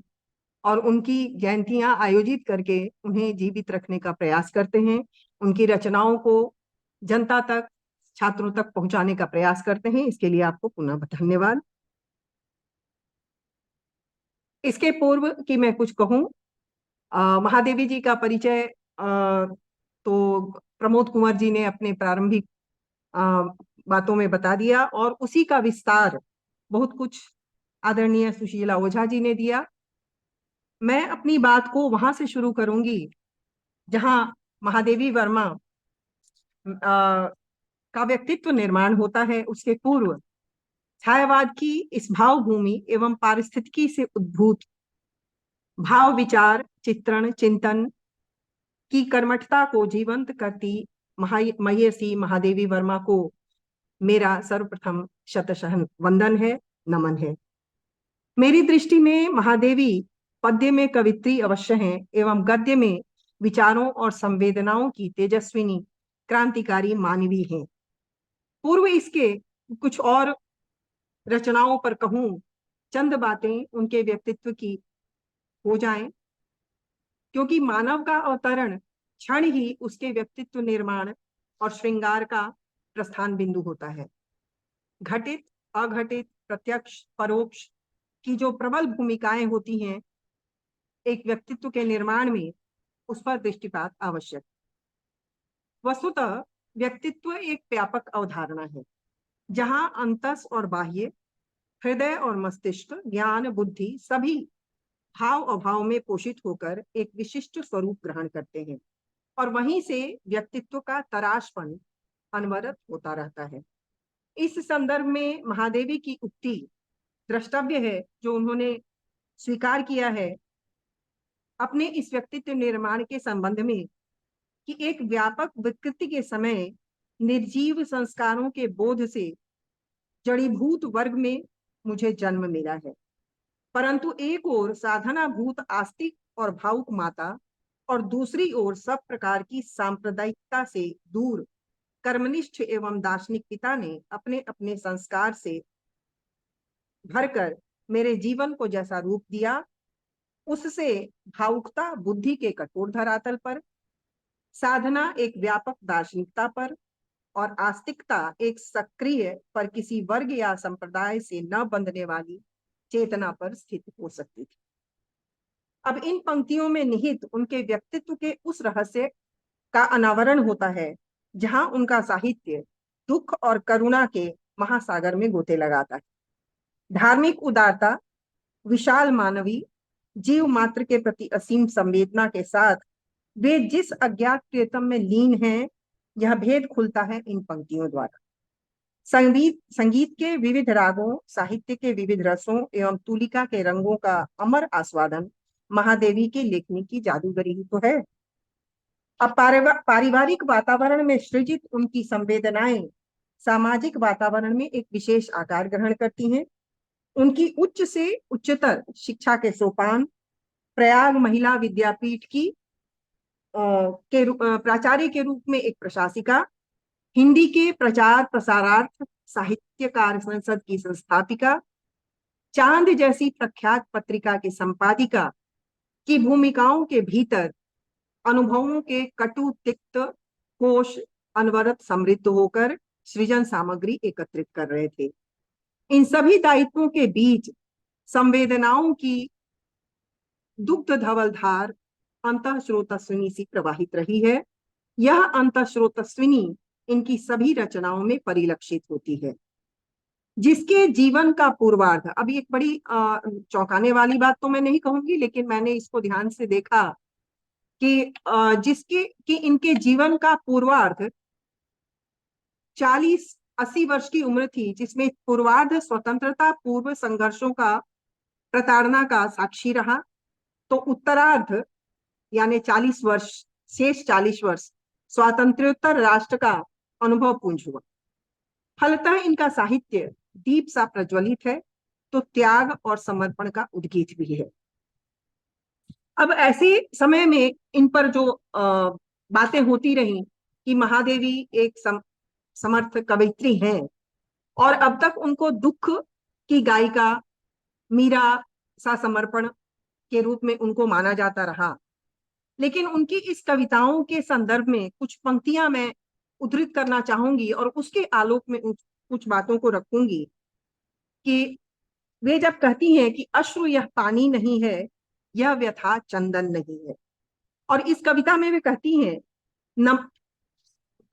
और उनकी जयंतियां आयोजित करके उन्हें जीवित रखने का प्रयास करते हैं, उनकी रचनाओं को जनता तक, छात्रों तक पहुंचाने का प्रयास करते हैं। इसके लिए आपको पुनः धन्यवाद। इसके पूर्व कि मैं कुछ कहूं, महादेवी जी का परिचय तो प्रमोद कुमार जी ने अपने प्रारंभिक बातों में बता दिया और उसी का विस्तार बहुत कुछ आदरणीय सुशीला ओझा जी ने दिया। मैं अपनी बात को वहां से शुरू करूंगी जहां महादेवी वर्मा का व्यक्तित्व निर्माण होता है। उसके पूर्व छायावाद की इस भावभूमि एवं पारिस्थितिकी से उद्भूत भाव विचार, चित्रण, चिंतन की कर्मठता को जीवंत करती महिषी महादेवी वर्मा को मेरा सर्वप्रथम शतशः वंदन है, नमन है। मेरी दृष्टि में महादेवी पद्य में कवित्री अवश्य हैं एवं गद्य में विचारों और संवेदनाओं की तेजस्विनी क्रांतिकारी मानवी हैं। पूर्व इसके कुछ और रचनाओं पर कहूं, चंद बातें उनके व्यक्तित्व की हो जाएं, क्योंकि मानव का अवतरण क्षण ही उसके व्यक्तित्व निर्माण और श्रृंगार का प्रस्थान बिंदु होता है। घटित, अघटित, प्रत्यक्ष, परोक्ष की जो प्रबल भूमिकाएं होती हैं एक व्यक्तित्व के निर्माण में, उस पर दृष्टिपात आवश्यक। वस्तुतः व्यक्तित्व एक व्यापक अवधारणा है जहां अंतस और बाह्य, हृदय और मस्तिष्क, ज्ञान, बुद्धि सभी भाव अभाव में पोषित होकर एक विशिष्ट स्वरूप ग्रहण करते हैं और वहीं से व्यक्तित्व का तराशपन अनवरत होता रहता है। इस संदर्भ में महादेवी की उक्ति द्रष्टव्य है, जो उन्होंने स्वीकार किया है अपने इस व्यक्तित्व निर्माण के संबंध में, कि एक व्यापक विकृति के समय निर्जीव संस्कारों के बोध से जड़ीभूत वर्ग में मुझे जन्म मिला है, परंतु एक ओर साधना भूत आस्तिक और भावुक माता और दूसरी ओर सब प्रकार की सांप्रदायिकता से दूर कर्मनिष्ठ एवं दार्शनिक पिता ने अपने अपने संस्कार से भरकर मेरे जीवन को जैसा रूप दिया, उससे भावुकता बुद्धि के कठोर धरातल पर, साधना एक व्यापक दार्शनिकता पर और आस्तिकता एक सक्रिय पर किसी वर्ग या संप्रदाय से न बंधने वाली चेतना पर स्थित हो सकती थी। अब इन पंक्तियों में निहित उनके व्यक्तित्व के उस रहस्य का अनावरण होता है जहां उनका साहित्य दुख और करुणा के महासागर में गोते लगाता है। धार्मिक उदारता, विशाल मानवी जीव मात्र के प्रति असीम संवेदना के साथ वे जिस अज्ञात प्रियतम में लीन हैं, यह भेद खुलता है इन पंक्तियों द्वारा। संगीत के विविध रागों, साहित्य के विविध रसों एवं तुलिका के रंगों का अमर आस्वादन महादेवी के लेखनी की जादूगरी ही तो है। अब पारिवारिक वातावरण में सृजित उनकी संवेदनाएं सामाजिक वातावरण में एक विशेष आकार ग्रहण करती हैं। उनकी उच्च से उच्चतर शिक्षा के सोपान, प्रयाग महिला विद्यापीठ की प्राचार्य के रूप में एक प्रशासिका, हिंदी के प्रचार प्रसारार्थ साहित्यकार संसद की संस्थापिका, चांद जैसी प्रख्यात पत्रिका की संपादिका की भूमिकाओं के भीतर अनुभवों के कटु तिक्त कोश अनवरत समृद्ध होकर सृजन सामग्री एकत्रित कर रहे थे। इन सभी दायित्वों के बीच संवेदनाओं की दुग्ध धवल धार अंतःस्रोतस्विनी सी प्रवाहित रही है। यह अंतःस्रोतस्विनी इनकी सभी रचनाओं में परिलक्षित होती है। जिसके जीवन का पूर्वार्ध, अभी एक बड़ी चौंकाने वाली बात तो मैं नहीं कहूंगी, लेकिन मैंने इसको ध्यान से देखा कि इनके जीवन का पूर्वार्ध 40-80 वर्ष की उम्र थी, जिसमें पूर्वार्ध स्वतंत्रता पूर्व संघर्षों का, प्रताड़ना का साक्षी रहा, तो उत्तरार्ध यानी 40 वर्ष, शेष 40 वर्ष स्वातंत्र्योत्तर राष्ट्र का अनुभव पुंज हुआ। फलतः इनका साहित्य दीप सा प्रज्वलित है, तो त्याग और समर्पण का उद्गीत भी है। अब ऐसे समय में इन पर जो बातें होती रही कि महादेवी एक समर्थ कवयित्री हैं और अब तक उनको दुख की गायिका, मीरा सा समर्पण के रूप में उनको माना जाता रहा, लेकिन उनकी इस कविताओं के संदर्भ में कुछ पंक्तियां मैं उद्धृत करना चाहूंगी और उसके आलोक में कुछ बातों को रखूंगी कि वे जब कहती हैं कि अश्रु यह पानी नहीं है, यह व्यथा चंदन नहीं है, और इस कविता में वे कहती हैं,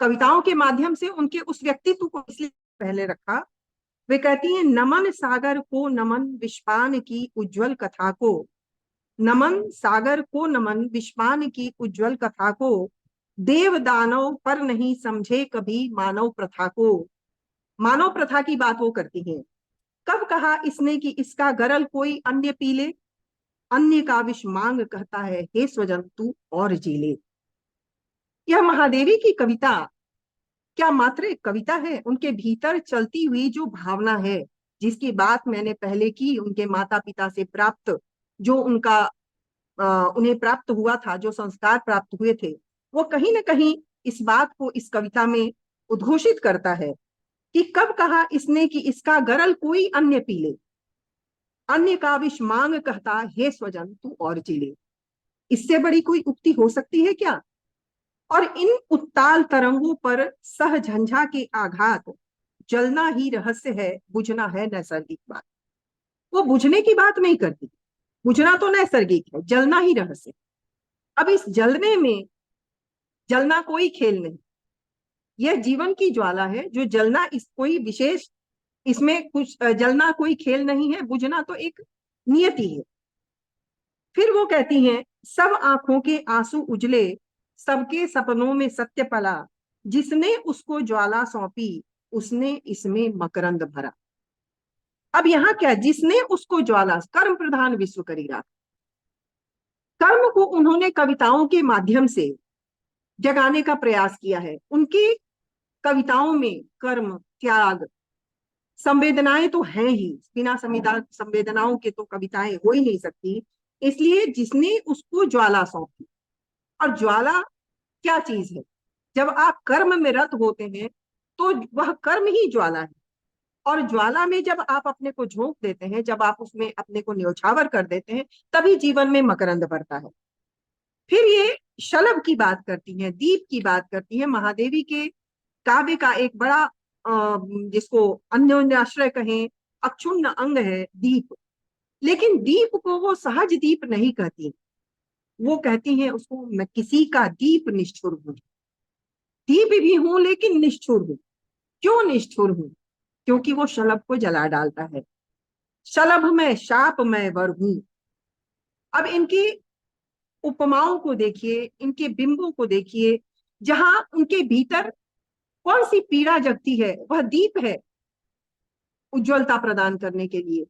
कविताओं के माध्यम से उनके उस व्यक्तित्व को इसलिए पहले रखा, वे कहती हैं, नमन सागर को नमन विश्वान की उज्जवल कथा को, नमन सागर को नमन विश्वान की उज्जवल कथा को, देव दानव पर नहीं समझे कभी मानव प्रथा को। मानव प्रथा की बात वो करती हैं। कब कहा इसने कि इसका गरल कोई अन्य पीले, अन्य का विष मांग कहता है हे स्वजन तू और जीले। यह महादेवी की कविता क्या मात्र एक कविता है? उनके भीतर चलती हुई जो भावना है, जिसकी बात मैंने पहले की, उनके माता पिता से प्राप्त जो उनका उन्हें प्राप्त हुआ था, जो संस्कार प्राप्त हुए थे, वो कहीं ना कहीं इस बात को इस कविता में उद्घोषित करता है कि कब कहा इसने कि इसका गरल कोई अन्य पीले, अन्य का विष मांग कहता हे स्वजन तू और जीले। इससे बड़ी कोई उक्ति हो सकती है क्या? और इन उत्ताल तरंगों पर सह झंझा के आघात, जलना ही रहस्य है, बुझना है नैसर्गिक बात। वो बुझने की बात नहीं करती, बुझना तो नैसर्गिक है, जलना ही रहस्य। अब इस जलने में जलना कोई खेल नहीं, यह जीवन की ज्वाला है जो जलना, इस कोई विशेष इसमें कुछ जलना कोई खेल नहीं है, बुझना तो एक नियति है। फिर वो कहती हैं, सब आंखों के आंसू उजले, सबके सपनों में सत्य पला, जिसने उसको ज्वाला सौंपी उसने इसमें मकरंद भरा। अब यहाँ क्या, जिसने उसको ज्वाला, कर्म प्रधान विश्व करीरा, कर्म को उन्होंने कविताओं के माध्यम से जगाने का प्रयास किया है। उनकी कविताओं में कर्म, त्याग, संवेदनाएं तो हैं ही, बिना संवेदनाओं के तो कविताएं हो ही नहीं सकती। इसलिए जिसने उसको ज्वाला सौंपी, और ज्वाला क्या चीज है? जब आप कर्म में रत होते हैं तो वह कर्म ही ज्वाला है, और ज्वाला में जब आप अपने को झोंक देते हैं, जब आप उसमें अपने को न्यौछावर कर देते हैं, तभी जीवन में मकरंद भरता है। फिर ये शलभ की बात करती है, दीप की बात करती है। महादेवी के काव्य का एक बड़ा जिसको अन्योन्याश्रय कहें, अक्षुण्ण अंग है दीप। लेकिन दीप को वो सहज दीप नहीं कहती, वो कहती हैं उसको मैं किसी का दीप निष्ठुर हूं। दीप भी हूं लेकिन निष्ठुर हूं। क्यों निष्ठुर हूं? क्योंकि वो शलभ को जला डालता है। शलभ में शाप में वर हूं। अब इनकी उपमाओं को देखिए, इनके बिंबों को देखिए, जहां उनके भीतर कौन सी पीड़ा जगती है, वह दीप है उज्जवलता प्रदान करने के लिए,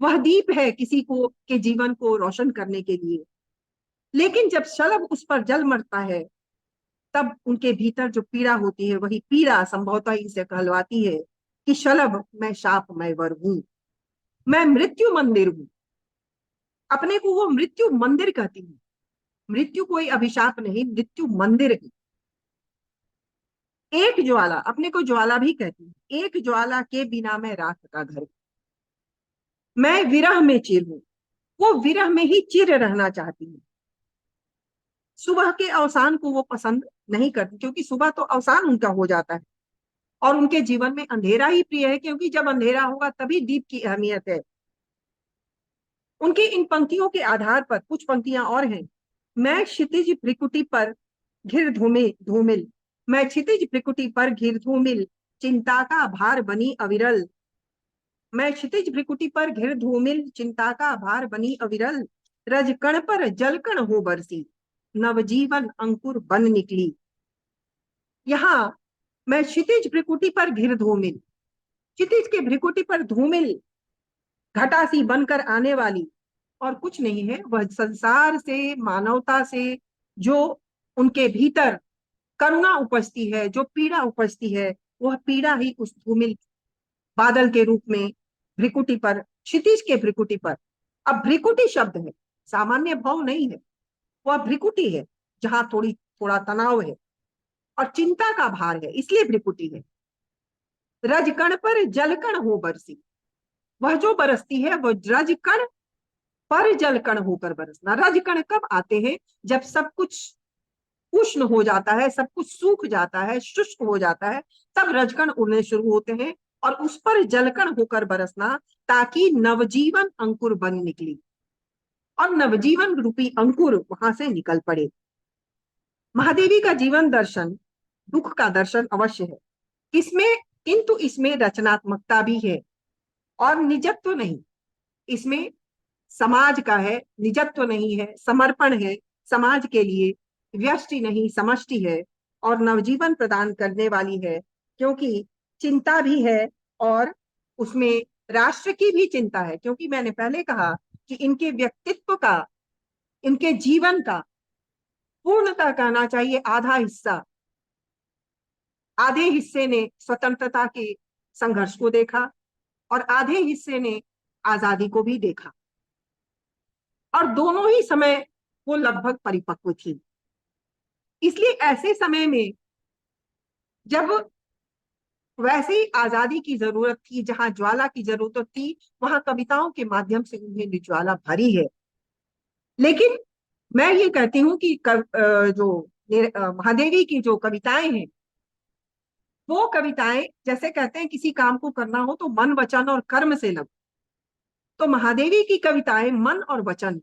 वह दीप है किसी को के जीवन को रोशन करने के लिए। लेकिन जब शलभ उस पर जल मरता है, तब उनके भीतर जो पीड़ा होती है, वही पीड़ा संभवतः इनसे कहलवाती है कि शलभ मैं शापमय वर हूं, मैं मृत्यु मंदिर हूं। अपने को वो मृत्यु मंदिर कहती है। मृत्यु कोई अभिशाप नहीं, मृत्यु मंदिर है। एक ज्वाला, अपने को ज्वाला भी कहती है। एक ज्वाला के बिना मैं राख का घर, मैं विरह में चिर हूं। वो विरह में ही चिर रहना चाहती है। सुबह के अवसान को वो पसंद नहीं करती, क्योंकि सुबह तो अवसान उनका हो जाता है, और उनके जीवन में अंधेरा ही प्रिय है, क्योंकि जब अंधेरा होगा तभी दीप की अहमियत है। उनकी इन पंक्तियों के आधार पर कुछ पंक्तियां और हैं। मैं क्षितिज भ्रिकुटी पर घिर धूमिल, मैं क्षितिज भ्रिकुटी पर घिर धूमिल, चिंता का भार बनी अविरल। मैं क्षितिज भ्रिकुटी पर घिर धूमिल, चिंता का भार बनी अविरल, रजकण पर जलकण हो बरसी, नवजीवन अंकुर बन निकली। यहाँ मैं क्षितिज भ्रिकुटी पर घिर धूमिल, क्षितिज के भ्रिकुटी पर धूमिल घटा सी बनकर आने वाली, और कुछ नहीं है, वह संसार से, मानवता से जो उनके भीतर करुणा उपजती है, जो पीड़ा उपजती है, वह पीड़ा ही उस धूमिल बादल के रूप में भ्रिकुटी पर, क्षितिज के भ्रिकुटी पर। अब भ्रिकुटी शब्द है, सामान्य भाव नहीं है, वह भ्रिकुटी है जहां थोड़ा तनाव है और चिंता का भार है, इसलिए भ्रिकुटी है। रजकण पर जलकण हो बरसी, वह जो बरसती है वह रजकण पर जलकण होकर बरसना। रजकण कब आते हैं? जब सब कुछ उष्ण हो जाता है, सब कुछ सूख जाता है, शुष्क हो जाता है, तब रजकण उड़ने शुरू होते हैं, और उस पर जलकण होकर बरसना, ताकि नवजीवन अंकुर बन निकली, और नवजीवन रूपी अंकुर वहां से निकल पड़े। महादेवी का जीवन दर्शन दुख का दर्शन अवश्य है, इसमें, किंतु इसमें रचनात्मकता भी है और निजत्व नहीं। इसमें समाज का है, निजत्व नहीं है, समर्पण है समाज के लिए, व्यष्टि नहीं समष्टि है, और नवजीवन प्रदान करने वाली है, क्योंकि चिंता भी है और उसमें राष्ट्र की भी चिंता है। क्योंकि मैंने पहले कहा कि इनके व्यक्तित्व का, इनके जीवन का पूर्णतः कहना चाहिए आधा हिस्सा, आधे हिस्से ने स्वतंत्रता के संघर्ष को देखा और आधे हिस्से ने आजादी को भी देखा, और दोनों ही समय वो लगभग परिपक्व थी। इसलिए ऐसे समय में जब वैसे ही आजादी की जरूरत थी, जहां ज्वाला की जरूरत थी, वहां कविताओं के माध्यम से उन्हें ज्वाला भरी है। लेकिन मैं ये कहती हूँ कि महादेवी की जो कविताएं हैं, वो कविताएं जैसे कहते हैं किसी काम को करना हो तो मन, वचन और कर्म से लगो, तो महादेवी की कविताएं मन और वचन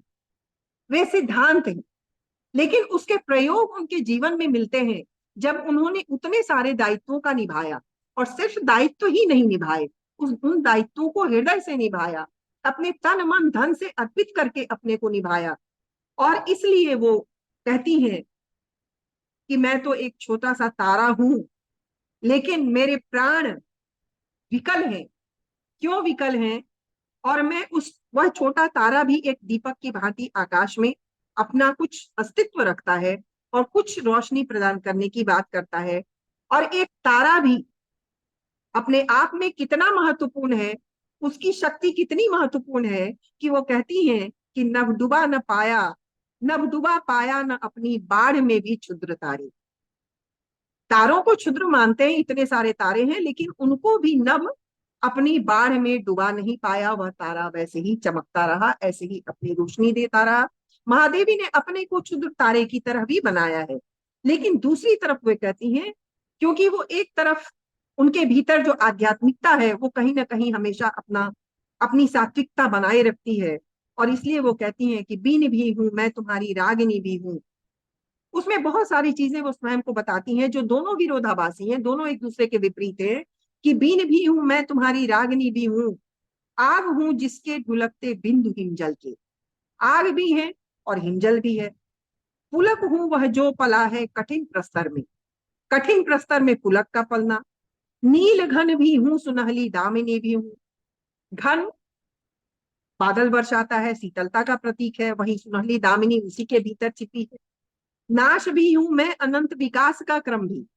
वे सिद्धांत हैं, लेकिन उसके प्रयोग उनके जीवन में मिलते हैं जब उन्होंने उतने सारे दायित्वों का निभाया, और सिर्फ दायित्व ही नहीं निभाए, उन दायित्वों को हृदय से निभाया, अपने तन मन धन से अर्पित करके अपने को निभाया। और इसलिए वो कहती हैं कि मैं तो एक छोटा सा तारा हूं, लेकिन मेरे प्राण विकल हैं। क्यों विकल हैं? और मैं उस वह छोटा तारा भी एक दीपक की भांति आकाश में अपना कुछ अस्तित्व रखता है और कुछ रोशनी प्रदान करने की बात करता है। और एक तारा भी अपने आप में कितना महत्वपूर्ण है, उसकी शक्ति कितनी महत्वपूर्ण है कि वो कहती हैं कि नभ डुबा पाया न अपनी बाढ़ में भी क्षुद्र तारे। तारों को क्षुद्र मानते हैं, इतने सारे तारे हैं, लेकिन उनको भी नभ अपनी बाढ़ में डुबा नहीं पाया। वह तारा वैसे ही चमकता रहा, ऐसे ही अपनी रोशनी देता रहा। महादेवी ने अपने को क्षुद्र तारे की तरह भी बनाया है, लेकिन दूसरी तरफ वे कहती हैं, क्योंकि वो एक तरफ उनके भीतर जो आध्यात्मिकता है वो कहीं ना कहीं हमेशा अपनी सात्विकता बनाए रखती है, और इसलिए वो कहती हैं कि बीन भी हूं मैं तुम्हारी रागिनी भी हूं। उसमें बहुत सारी चीजें वो स्वयं को बताती हैं जो दोनों विरोधाभासी हैं, दोनों एक दूसरे के विपरीत हैं। कि बीन भी हूं मैं तुम्हारी रागिनी भी हूं, आग हूं जिसके ढुलकते बिंदु हिमजल के। आग भी है और हिमजल भी है। पुलक हूं वह जो पला है कठिन प्रस्तर में, कठिन प्रस्तर में पुलक का पलना। नील घन भी हूं सुनहली दामिनी भी हूं। घन बादल बरसाता है, शीतलता का प्रतीक है, वहीं सुनहली दामिनी उसी के भीतर छिपी है। नाश भी हूं मैं अनंत विकास का क्रम भी,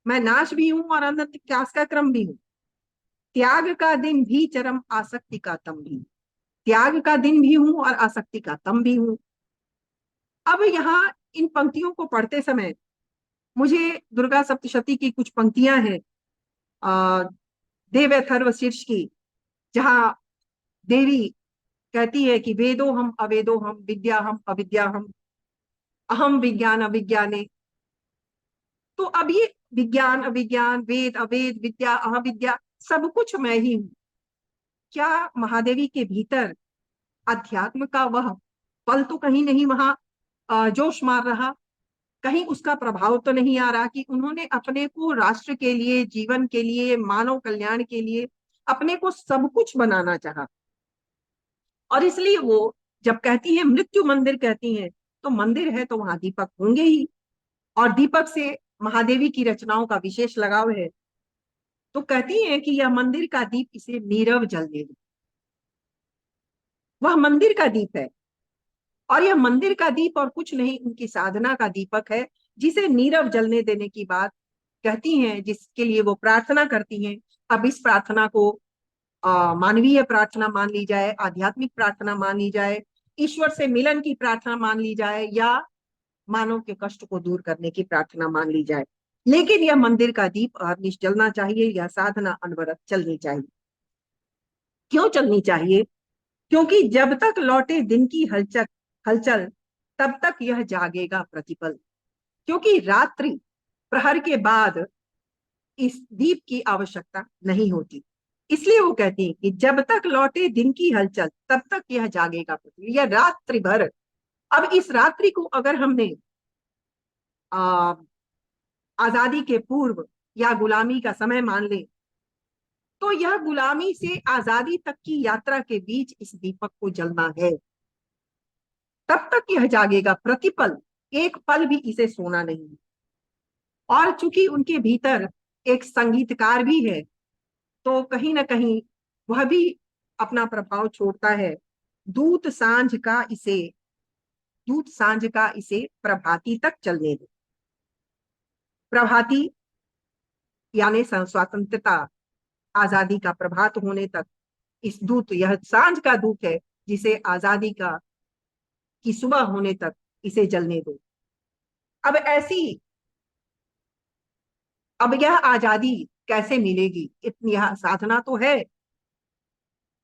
मैं नाश भी हूं और अनंत विकास का क्रम भी हूं। त्याग का दिन भी चरम आसक्ति का तम भी, त्याग का दिन भी हूं और आसक्ति का तम भी हूं। अब यहाँ इन पंक्तियों को पढ़ते समय मुझे दुर्गा सप्तशती की कुछ पंक्तियां हैं देव अथर्व शीर्ष की, जहाँ देवी कहती है कि वेदो हम अवेदो हम, विद्या हम अविद्या हम, अहम विज्ञान अविज्ञाने। तो अब ये विज्ञान अविज्ञान, वेद अवेद, विद्या अविद्या, सब कुछ मैं ही हूं। क्या महादेवी के भीतर अध्यात्म का वह पल तो कहीं नहीं वहां जोश मार रहा? कहीं उसका प्रभाव तो नहीं आ रहा कि उन्होंने अपने को राष्ट्र के लिए, जीवन के लिए, मानव कल्याण के लिए अपने को सब कुछ बनाना चाहा? और इसलिए वो जब कहती है मृत्यु मंदिर कहती हैं, तो मंदिर है तो वहां दीपक होंगे ही, और दीपक से महादेवी की रचनाओं का विशेष लगाव है। तो कहती हैं कि यह मंदिर का दीप इसे नीरव जलने दो। वह मंदिर का दीप है, और यह मंदिर का दीप और कुछ नहीं, उनकी साधना का दीपक है, जिसे नीरव जलने देने की बात कहती हैं, जिसके लिए वो प्रार्थना करती हैं। अब इस प्रार्थना को मानवीय प्रार्थना मान ली जाए, आध्यात्मिक प्रार्थना मान ली जाए, ईश्वर से मिलन की प्रार्थना मान ली जाए, या मानव के कष्ट को दूर करने की प्रार्थना मान ली जाए, लेकिन यह मंदिर का दीप अहर्निश जलना चाहिए। यह साधना अनवरत चलनी चाहिए। क्यों चलनी चाहिए? क्योंकि जब तक लौटे दिन की हलचल हलचल तब तक यह जागेगा प्रतिपल। क्योंकि रात्रि प्रहर के बाद इस दीप की आवश्यकता नहीं होती। इसलिए वो कहती है कि जब तक लौटे दिन की हलचल तब तक यह जागेगा प्रतिपल, यह रात्रि भर। अब इस रात्रि को अगर हमने आजादी के पूर्व या गुलामी का समय मान ले, तो यह गुलामी से आजादी तक की यात्रा के बीच इस दीपक को जलना है। तब तक यह जागेगा प्रतिपल, एक पल भी इसे सोना नहीं। और चूंकि उनके भीतर एक संगीतकार भी है, तो कहीं ना कहीं वह भी अपना प्रभाव छोड़ता है। दूत सांझ का इसे प्रभाती तक चलने दो। प्रभाती यानी स्वतंत्रता, आजादी का प्रभात होने तक इस दूत, यह सांझ का दूत है जिसे आजादी की सुबह होने तक इसे जलने दो। अब यह आजादी कैसे मिलेगी? इतनी यह साधना तो है।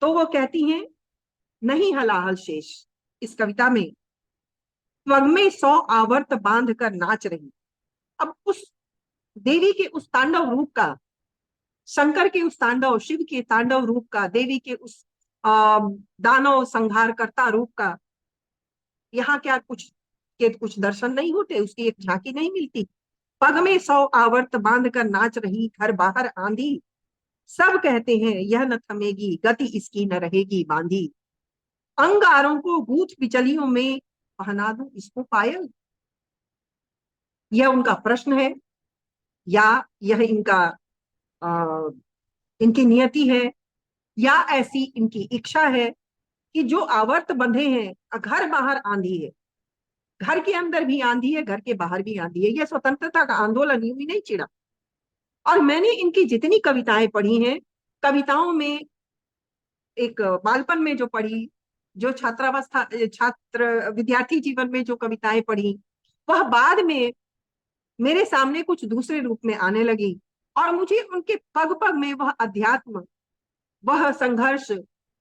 तो वो कहती हैं, नहीं हलाहल शेष, इस कविता में स्वग में 100 आवर्त बांध कर नाच रही। अब उस देवी के उस तांडव रूप का, शंकर के उस तांडव, शिव के तांडव रूप का, देवी के उस दानव संहार करता रूप का यहाँ क्या कुछ दर्शन नहीं होते? उसकी एक झांकी नहीं मिलती? पग में 100 आवर्त बांध कर नाच रही, घर बाहर आंधी, सब कहते हैं यह न थमेगी, गति इसकी न रहेगी बांधी। अंगारों को गूंथ बिचलियों में पहना दूं इसको पायल। यह उनका प्रश्न है या यह अ, इनकी नियति है या ऐसी इनकी इच्छा है कि जो आवर्त बंधे हैं, घर बाहर आंधी है, घर के अंदर भी आंधी है, घर के बाहर भी आंधी है। यह स्वतंत्रता का आंदोलन यूं ही नहीं छिड़ा। और मैंने इनकी जितनी कविताएं पढ़ी हैं, कविताओं में एक बालपन में जो पढ़ी, जो छात्र विद्यार्थी जीवन में जो कविताएं पढ़ी, वह बाद में मेरे सामने कुछ दूसरे रूप में आने लगी और मुझे उनके पग पग में वह अध्यात्म, वह संघर्ष,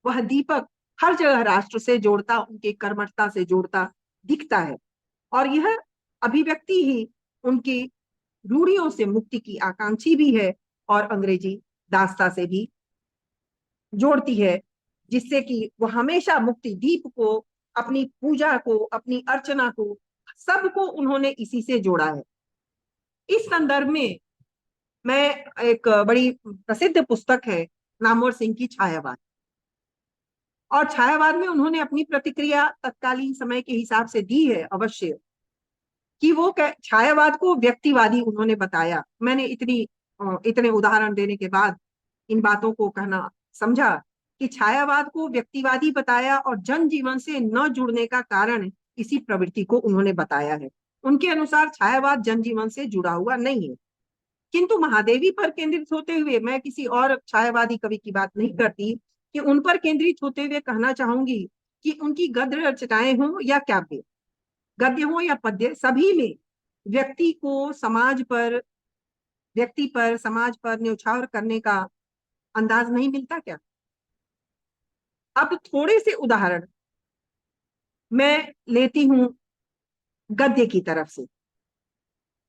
वह दीपक हर जगह राष्ट्र से जोड़ता, उनके कर्मठता से जोड़ता दिखता है। और यह अभिव्यक्ति ही उनकी रूढ़ियों से मुक्ति की आकांक्षी भी है और अंग्रेजी दास्ता से भी जोड़ती है, जिससे कि वो हमेशा मुक्ति दीप को, अपनी पूजा को, अपनी अर्चना को, सबको उन्होंने इसी से जोड़ा है। इस संदर्भ में मैं एक बड़ी प्रसिद्ध पुस्तक है नामवर सिंह की छायावाद, और छायावाद में उन्होंने अपनी प्रतिक्रिया तत्कालीन समय के हिसाब से दी है अवश्य, कि वो छायावाद को व्यक्तिवादी उन्होंने बताया। मैंने इतने उदाहरण देने के बाद इन बातों को कहना समझा कि छायावाद को व्यक्तिवादी बताया और जनजीवन से न जुड़ने का कारण इसी प्रवृत्ति को उन्होंने बताया है। उनके अनुसार छायावाद जनजीवन से जुड़ा हुआ नहीं है। किंतु महादेवी पर केंद्रित होते हुए, मैं किसी और छायावादी कवि की बात नहीं करती, कि उन पर केंद्रित होते हुए कहना चाहूंगी कि उनकी गद्य रचनाएं हों या काव्य, गद्य हो या पद्य, सभी में व्यक्ति को समाज पर न्यौछावर करने का अंदाज नहीं मिलता क्या? अब थोड़े से उदाहरण मैं लेती हूं गद्य की तरफ से,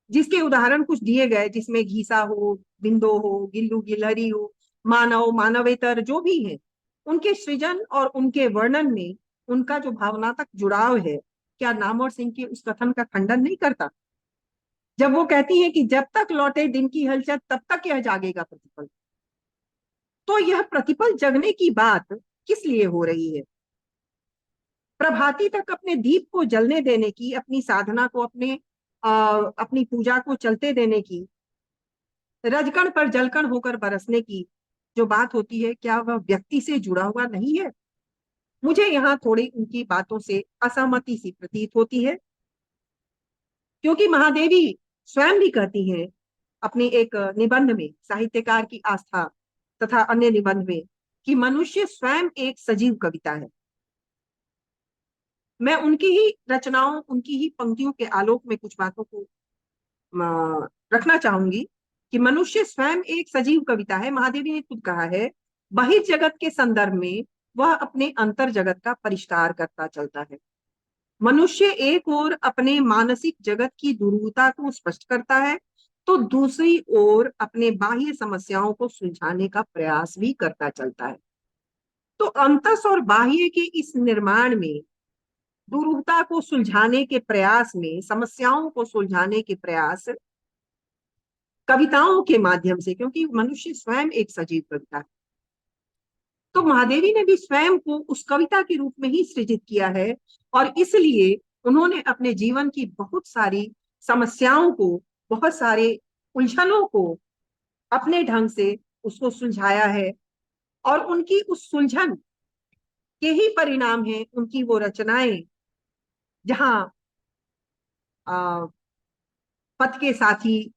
जिसके उदाहरण कुछ दिए गए, जिसमें घीसा हो, बिंदो हो, गिल्लू गिलहरी हो, मानव मानवेतर जो भी है, उनके सृजन और उनके वर्णन में उनका जो भावनात्मक जुड़ाव है, क्या नामवर सिंह के उस कथन का खंडन नहीं करता, जब वो कहती है कि जब तक लौटे दिन की हलचल तब तक यह जागेगा प्रतिपल। तो यह प्रतिपल जगने की बात किस लिए हो रही है? प्रभाती तक अपने दीप को जलने देने की, अपनी साधना को, अपनी पूजा को चलते देने की, रजकण पर जलकण होकर बरसने की जो बात होती है, क्या वह व्यक्ति से जुड़ा हुआ नहीं है? मुझे यहाँ थोड़ी उनकी बातों से असहमति सी प्रतीत होती है, क्योंकि महादेवी स्वयं भी कहती हैं अपनी एक निबंध में, साहित्यकार की आस्था तथा अन्य निबंध में, कि मनुष्य स्वयं एक सजीव कविता है। मैं उनकी ही रचनाओं, उनकी ही पंक्तियों के आलोक में कुछ बातों को रखना चाहूंगी कि मनुष्य स्वयं एक सजीव कविता है। महादेवी ने खुद कहा है, बहिर्जगत के संदर्भ में वह अपने अंतर जगत का परिष्कार करता चलता है। मनुष्य एक ओर अपने मानसिक जगत की दुरूहता को स्पष्ट करता है, तो दूसरी ओर अपने बाह्य समस्याओं को सुलझाने का प्रयास भी करता चलता है। तो अंतस और बाह्य के इस निर्माण में, दुरूहता को सुलझाने के प्रयास में, समस्याओं को सुलझाने के प्रयास कविताओं के माध्यम से, क्योंकि मनुष्य स्वयं एक सजीव कविता है, तो महादेवी ने भी स्वयं को उस कविता के रूप में ही सृजित किया है। और इसलिए उन्होंने अपने जीवन की बहुत सारी समस्याओं को, बहुत सारे उलझनों को अपने ढंग से उसको सुलझाया है। और उनकी उस सुलझन के ही परिणाम है उनकी वो रचनाएं, जहां पथ के साथी,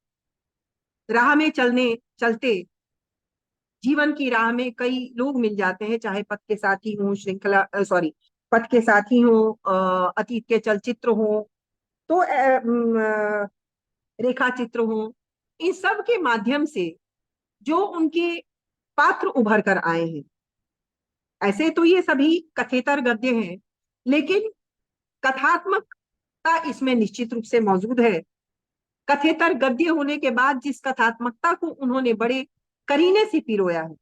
राह में चलते जीवन की राह में कई लोग मिल जाते हैं, चाहे पथ के साथी हो, पथ के साथी हो, अतीत के चलचित्र हो, तो रेखा चित्र हो, इन सब के माध्यम से जो उनके पात्र उभर कर आए हैं। ऐसे तो ये सभी कथेतर गद्य हैं, लेकिन कथात्मकता इसमें निश्चित रूप से मौजूद है। कथेतर गद्य होने के बाद जिस कथात्मकता को उन्होंने बड़े करीने से पिरोया है,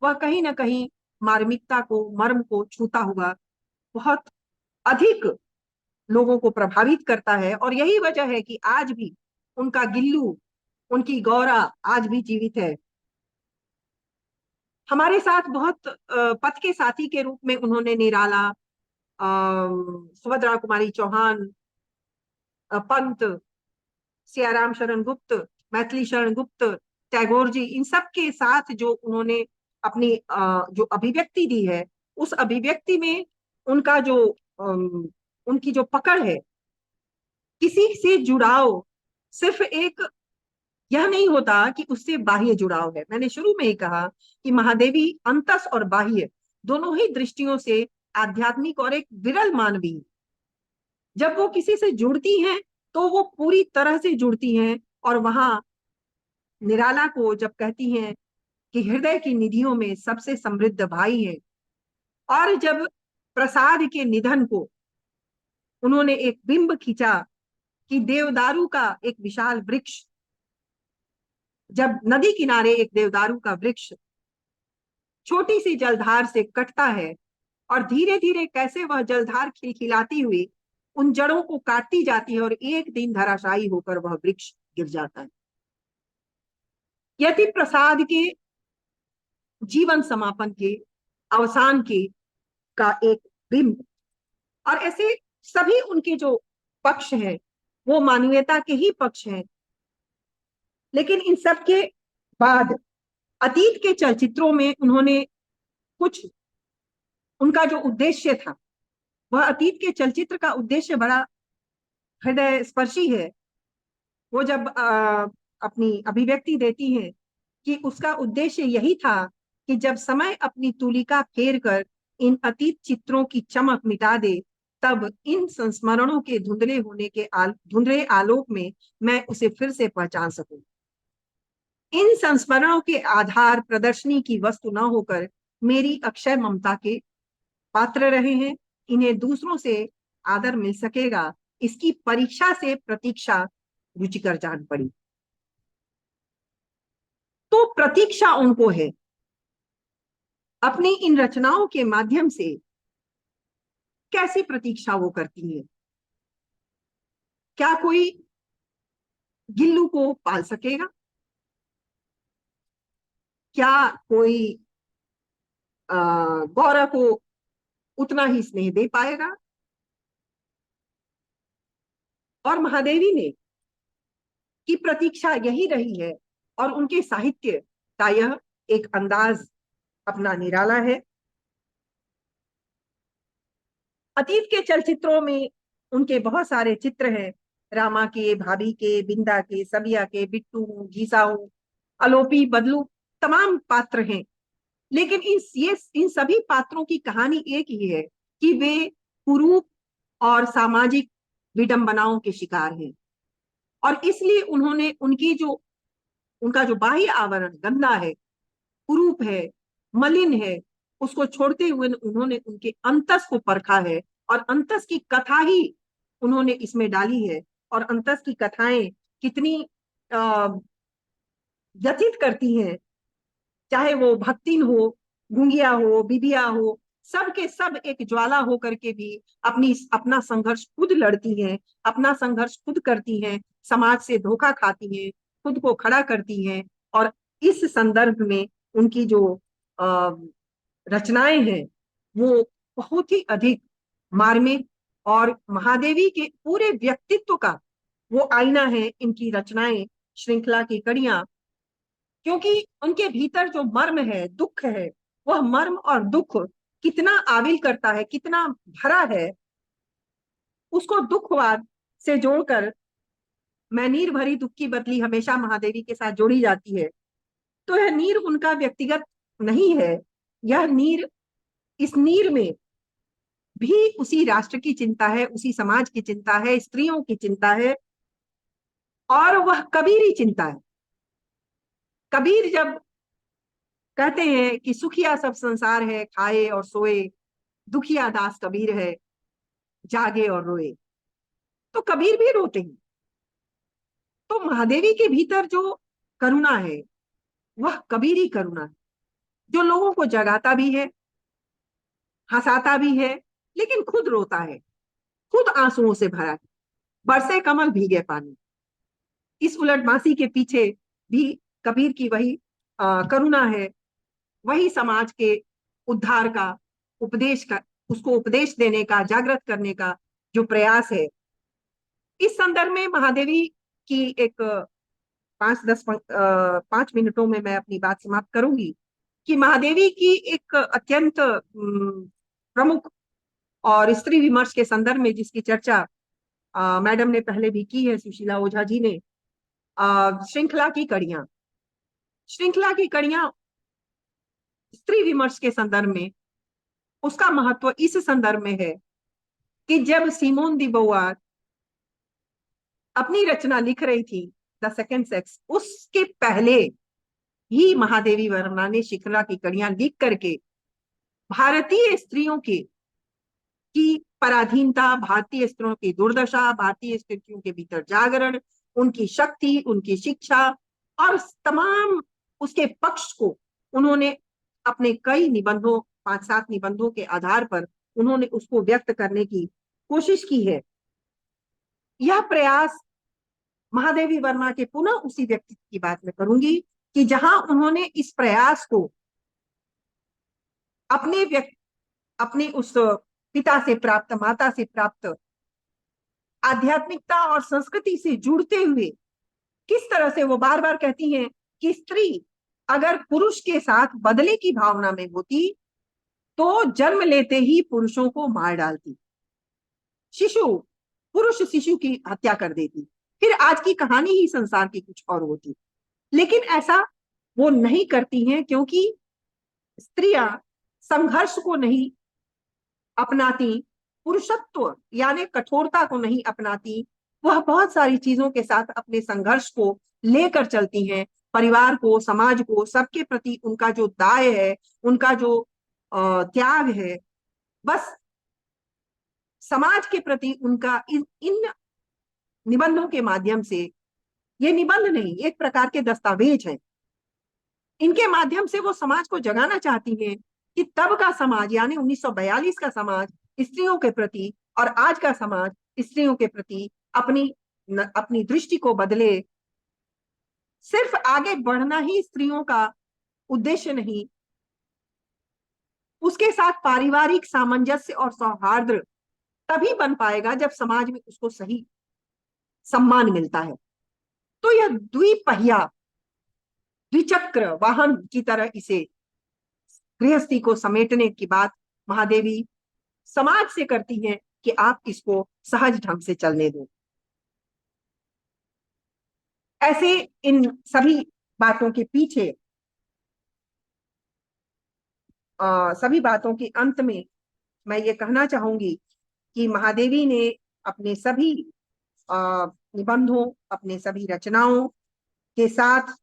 वह कहीं ना कहीं मार्मिकता को, मर्म को छूता हुआ बहुत अधिक लोगों को प्रभावित करता है। और यही वजह है कि आज भी उनका गिल्लू, उनकी गौरा आज भी जीवित है। हमारे साथ बहुत पथ के साथी के रूप में उन्होंने निराला, सुभद्रा कुमारी चौहान, पंत, सियाराम शरण गुप्त, मैथिली शरण गुप्त, टैगोर जी, इन सब के साथ जो उन्होंने अपनी जो अभिव्यक्ति दी है, उस अभिव्यक्ति में उनका जो उनकी जो पकड़ है, किसी से जुड़ाव सिर्फ एक यह नहीं होता कि उससे बाह्य जुड़ाव है। मैंने शुरू में ही कहा कि महादेवी अंतस और बाह्य दोनों ही दृष्टियों से आध्यात्मिक और एक विरल मानवी। जब वो किसी से जुड़ती हैं तो वो पूरी तरह से जुड़ती हैं, और वहां निराला को जब कहती हैं कि हृदय की निधियों में सबसे समृद्ध भाई है, और जब प्रसाद के निधन को उन्होंने एक बिंब खींचा कि देवदारू का एक विशाल वृक्ष, जब नदी किनारे एक देवदारू का वृक्ष छोटी सी जलधार से कटता है और धीरे धीरे कैसे वह जलधार खिलखिलाती हुई उन जड़ों को काटती जाती है और एक दिन धराशायी होकर वह वृक्ष गिर जाता है। यदि प्रसाद के जीवन समापन के, अवसान के का एक बिंब, और ऐसे सभी उनके जो पक्ष हैं वो मानवीयता के ही पक्ष हैं। लेकिन इन सब के बाद अतीत के चलचित्रों में उन्होंने कुछ, उनका जो उद्देश्य था, वह अतीत के चलचित्र का उद्देश्य बड़ा हृदय स्पर्शी है। वो जब अपनी अभिव्यक्ति देती हैं कि उसका उद्देश्य यही था कि जब समय अपनी तुलिका फेर कर इन अतीत चित्रों की चमक मिटा दे, तब इन संस्मरणों के धुंधले होने के धुंधले आलोक में मैं उसे फिर से पहचान सकूं। इन संस्मरणों के आधार प्रदर्शनी की वस्तु न होकर मेरी अक्षय ममता के पात्र रहे हैं। इन्हें दूसरों से आदर मिल सकेगा, इसकी परीक्षा से प्रतीक्षा रुचिकर जान पड़ी। तो प्रतीक्षा उनको है। अपनी इन रचनाओं के माध्यम से कैसी प्रतीक्षा वो करती है? क्या कोई गिल्लू को पाल सकेगा? क्या कोई गौरव को उतना ही स्नेह दे पाएगा? और महादेवी ने की प्रतीक्षा यही रही है, और उनके साहित्य का यह एक अंदाज अपना निराला है। अतीत के चलचित्रों में उनके बहुत सारे चित्र हैं, रामा के, भाभी के, बिंदा के, सबिया के, बिट्टू हूं, गीसा हूं, अलोपी, बदलू, तमाम पात्र हैं। लेकिन इन सभी पात्रों की कहानी एक ही है कि वे कुरूप और सामाजिक विडंबनाओं के शिकार हैं, और इसलिए उन्होंने उनका जो बाह्य आवरण गंदा है, कुरूप है, मलिन है, उसको छोड़ते हुए उन्होंने उनके अंतस को परखा है, और अंतस की कथा ही उन्होंने इसमें डाली है। और अंतस की कथाएं कितनी व्यथित करती हैं, चाहे वो भक्तिन हो, गुंगिया हो, बिबिया हो, सब के सब एक ज्वाला होकर के भी अपना संघर्ष खुद लड़ती हैं, अपना संघर्ष खुद करती हैं, समाज से धोखा खाती हैं, खुद को खड़ा करती हैं। और इस संदर्भ में उनकी जो रचनाएं हैं वो बहुत ही अधिक मार्मिक, और महादेवी के पूरे व्यक्तित्व का वो आईना है इनकी रचनाएं, श्रृंखला की कड़ियां। क्योंकि उनके भीतर जो मर्म है, दुख है, वह मर्म और दुख कितना आविल करता है, कितना भरा है, उसको दुखवाद से जोड़कर मैं नीर भरी दुख की बदली हमेशा महादेवी के साथ जोड़ी जाती है। तो यह नीर उनका व्यक्तिगत नहीं है, यह नीर, इस नीर में भी उसी राष्ट्र की चिंता है, उसी समाज की चिंता है, स्त्रियों की चिंता है, और वह कबीरी चिंता है। कबीर जब कहते हैं कि सुखिया सब संसार है, खाए और सोए, दुखिया दास कबीर है, जागे और रोए, तो कबीर भी रोते हैं। तो महादेवी के भीतर जो करुणा है वह कबीरी करुणा है, जो लोगों को जगाता भी है, हंसाता भी है, लेकिन खुद रोता है, खुद आंसुओं से भरा है। बरसे कमल भीगे पानी, इस उलटमासी के पीछे भी कबीर की वही करुणा है, वही समाज के उद्धार का, उपदेश का, उसको उपदेश देने का, जागृत करने का जो प्रयास है। इस संदर्भ में महादेवी कि एक 5 मिनटों में मैं अपनी बात समाप्त करूंगी कि महादेवी की एक अत्यंत प्रमुख और स्त्री विमर्श के संदर्भ में जिसकी चर्चा मैडम ने पहले भी की है, सुशीला ओझा जी ने, श्रृंखला की कड़ियां। श्रृंखला की कड़ियां स्त्री विमर्श के संदर्भ में उसका महत्व इस संदर्भ में है कि जब सिमोन दी बोवार अपनी रचना लिख रही थी द सेकंड सेक्स, उसके पहले ही महादेवी वर्मा ने श्रृंखला की कड़ियां लिख करके भारतीय स्त्रियों की पराधीनता, भारतीय स्त्रियों की दुर्दशा, भारतीय स्त्रियों के भीतर जागरण, उनकी शक्ति, उनकी शिक्षा और तमाम उसके पक्ष को उन्होंने अपने कई निबंधों, 5-7 निबंधों के आधार पर उन्होंने उसको व्यक्त करने की कोशिश की है। यह प्रयास महादेवी वर्मा के पुनः उसी व्यक्तित्व की बात मैं करूंगी कि जहां उन्होंने इस प्रयास को अपने उस पिता से प्राप्त, माता से प्राप्त आध्यात्मिकता और संस्कृति से जुड़ते हुए, किस तरह से वो बार बार कहती हैं कि स्त्री अगर पुरुष के साथ बदले की भावना में होती तो जन्म लेते ही पुरुषों को मार डालती, पुरुष शिशु की हत्या कर देती, फिर आज की कहानी ही संसार की कुछ और होती। लेकिन ऐसा वो नहीं करती हैं क्योंकि स्त्रियां संघर्ष को नहीं अपनाती, पुरुषत्व यानी कठोरता को नहीं अपनाती, वह बहुत सारी चीजों के साथ अपने संघर्ष को लेकर चलती हैं। परिवार को, समाज को, सबके प्रति उनका जो दाय है, उनका जो त्याग है, बस समाज के प्रति उनका इन निबंधों के माध्यम से, ये निबंध नहीं, एक प्रकार के दस्तावेज हैं, इनके माध्यम से वो समाज को जगाना चाहती हैं कि तब का समाज यानी 1942 का समाज स्त्रियों के प्रति और आज का समाज स्त्रियों के प्रति अपनी दृष्टि को बदले। सिर्फ आगे बढ़ना ही स्त्रियों का उद्देश्य नहीं, उसके साथ पारिवारिक सामंजस्य और सौहार्द तभी बन पाएगा जब समाज में उसको सही सम्मान मिलता है। तो यह द्विपहिया, द्विचक्र वाहन की तरह इसे गृहस्थी को समेटने की बात महादेवी समाज से करती हैं कि आप इसको सहज ढंग से चलने दो। ऐसे इन सभी बातों के पीछे, सभी बातों के अंत में मैं ये कहना चाहूंगी कि महादेवी ने अपने सभी निबंधों, अपने सभी रचनाओं के साथ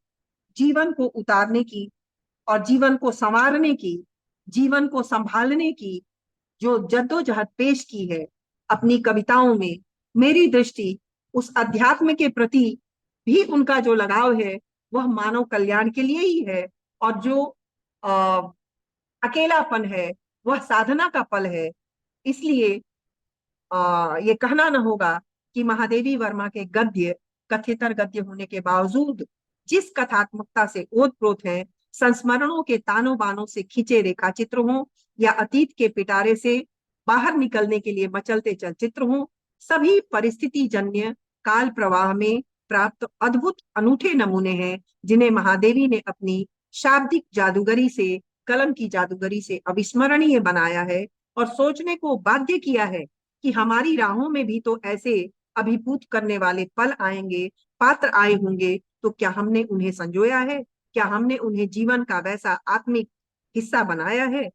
जीवन को उतारने की और जीवन को संवारने की, जीवन को संभालने की जो जद्दोजहद पेश की है अपनी कविताओं में, मेरी दृष्टि उस अध्यात्म के प्रति भी उनका जो लगाव है वह मानव कल्याण के लिए ही है, और जो अकेलापन है वह साधना का फल है। इसलिए ये कहना न होगा कि महादेवी वर्मा के गद्य कथेतर गद्य होने के बावजूद जिस कथात्मकता से ओतप्रोत है, संस्मरणों के तानों बानों से खींचे रेखाचित्र हों या अतीत के पिटारे से बाहर निकलने के लिए मचलते चलचित्र हों, सभी परिस्थिति जन्य काल प्रवाह में प्राप्त अद्भुत अनूठे नमूने हैं जिन्हें महादेवी ने अपनी शाब्दिक जादूगरी से, कलम की जादूगरी से अविस्मरणीय बनाया है और सोचने को बाध्य किया है कि हमारी राहों में भी तो ऐसे अभिभूत करने वाले पल आएंगे, पात्र आए होंगे, तो क्या हमने उन्हें संजोया है? क्या हमने उन्हें जीवन का वैसा आत्मिक हिस्सा बनाया है?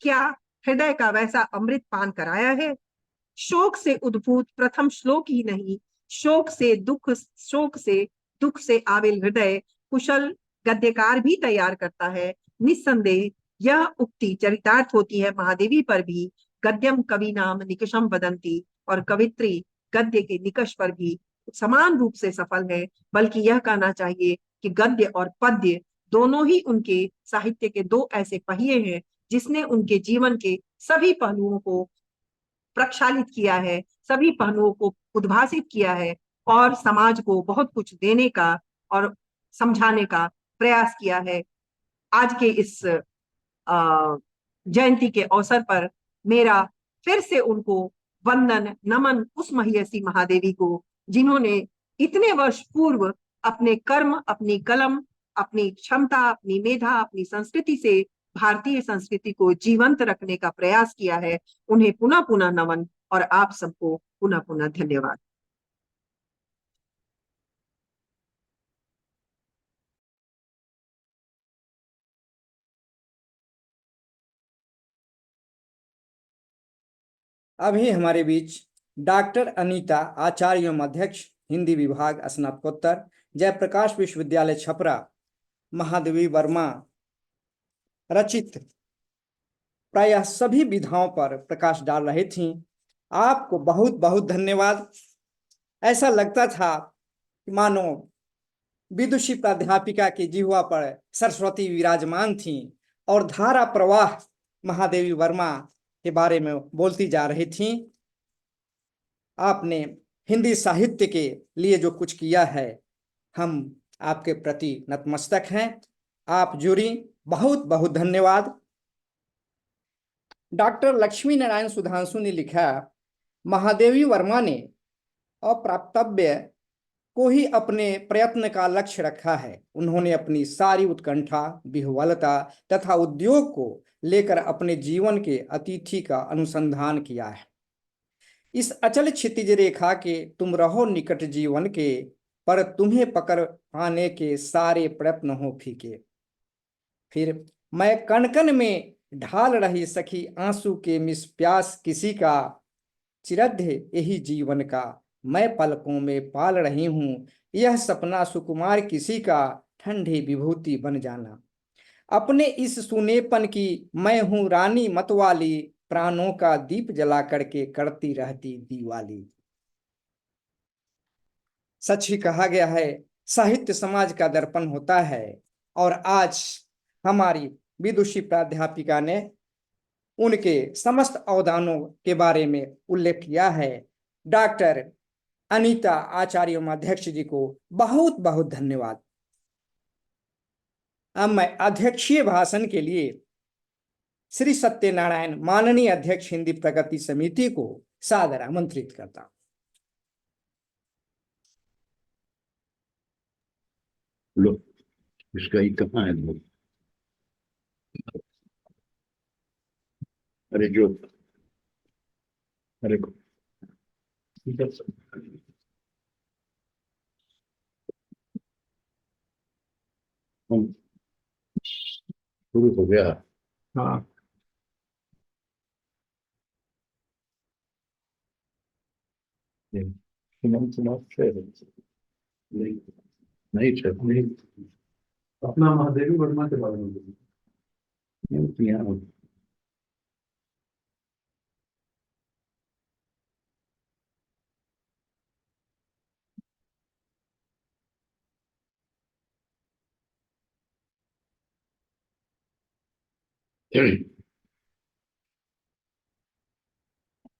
क्या हृदय का वैसा अमृत पान कराया है? शोक से उद्भूत प्रथम श्लोक ही नहीं, शोक से दुख से आविल हृदय कुशल गद्यकार भी तैयार करता है। निस्संदेह यह उक्ति चरितार्थ होती है महादेवी पर भी, गद्यम कवि नाम निकषम वदंती, और कवित्री गद्य के निकष पर भी समान रूप से सफल है। बल्कि यह कहना चाहिए कि गद्य और पद्य दोनों ही उनके साहित्य के दो ऐसे पहिए हैं जिसने उनके जीवन के सभी पहलुओं को प्रक्षालित किया है, सभी पहलुओं को उद्भासित किया है और समाज को बहुत कुछ देने का और समझाने का प्रयास किया है। आज के इस जयंती के अवसर पर मेरा फिर से उनको वंदन, नमन उस महियसी महादेवी को जिन्होंने इतने वर्ष पूर्व अपने कर्म, अपनी कलम, अपनी क्षमता, अपनी मेधा, अपनी संस्कृति से भारतीय संस्कृति को जीवंत रखने का प्रयास किया है, उन्हें पुनः पुनः नमन और आप सबको पुनः पुनः धन्यवाद। अभी हमारे बीच डॉक्टर अनीता, आचार्य एवं अध्यक्ष, हिंदी विभाग, स्नातकोत्तर, जयप्रकाश विश्वविद्यालय छपरा, महादेवी वर्मा रचित प्रायः सभी विधाओं पर प्रकाश डाल रही थीं। आपको बहुत बहुत धन्यवाद। ऐसा लगता था कि मानो विदुषी प्राध्यापिका की जिह्वा पर सरस्वती विराजमान थी और धारा प्रवाह महादेवी वर्मा के बारे में बोलती जा रही थी। आपने हिंदी साहित्य के लिए जो कुछ किया है, हम आपके प्रति नतमस्तक हैं। आप जूरी, बहुत बहुत धन्यवाद। डॉक्टर लक्ष्मी नारायण सुधांशु ने लिखा, महादेवी वर्मा ने अप्राप्तव्य को ही अपने प्रयत्न का लक्ष्य रखा है। उन्होंने अपनी सारी उत्कंठा, विह्वलता तथा उद्योग को लेकर अपने जीवन के अतिथि का अनुसंधान किया है। इस अचल क्षितिज रेखा के तुम रहो निकट जीवन के, पर तुम्हें पकड़ पाने के सारे प्रयत्न हो फीके। फिर मैं कण कण में ढाल रही सखी आंसू के मिस प्यास किसी का, चिरध्य यही जीवन का मैं पलकों में पाल रही हूँ, यह सपना सुकुमार किसी का, ठंडी विभूति बन जाना। अपने इस सुनेपन की मैं हूँ रानी मतवाली, प्राणों का दीप जला करके करती रहती दीवाली। सच ही कहा गया है, साहित्य समाज का दर्पण होता है। और आज हमारी विदुषी प्राध्यापिका ने उनके समस्त अवदानों के बारे में उल्लेख किया है। डॉक्टर अनीता आचार्य अध्यक्ष जी को बहुत बहुत धन्यवाद। अब मैं अध्यक्षीय भाषण के लिए श्री सत्यनारायण, माननीय अध्यक्ष हिंदी प्रगति समिति को सादर आमंत्रित करता हूं। लो, इसका ही कहाँ है लोग? अरे जो, अरे शुरू हो गया। हाँ, नहीं नहीं सर, नहीं अपना महादेवी वर्मा के बारे में बोलिए।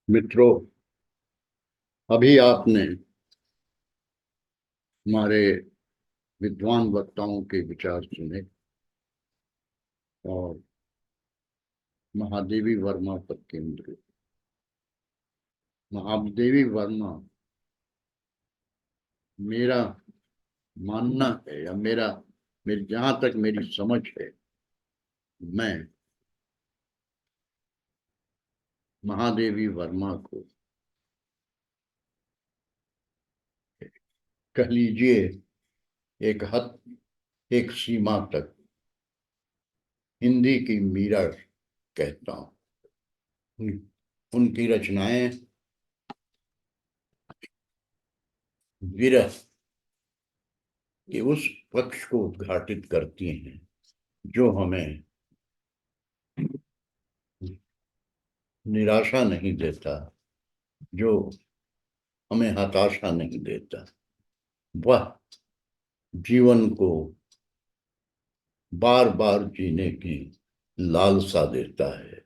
मित्रों, अभी आपने हमारे विद्वान वक्ताओं के विचार सुने और महादेवी वर्मा पर केंद्रित। महादेवी वर्मा, मेरा मानना है या मेरी जहां तक मेरी समझ है, मैं महादेवी वर्मा को कह लीजिए एक सीमा तक हिंदी की मीरा कहता हूं। उनकी रचनाएं विरह के उस पक्ष को उद्घाटित करती हैं जो हमें निराशा नहीं देता, जो हमें हताशा नहीं देता। वह जीवन को बार बार जीने की लालसा देता है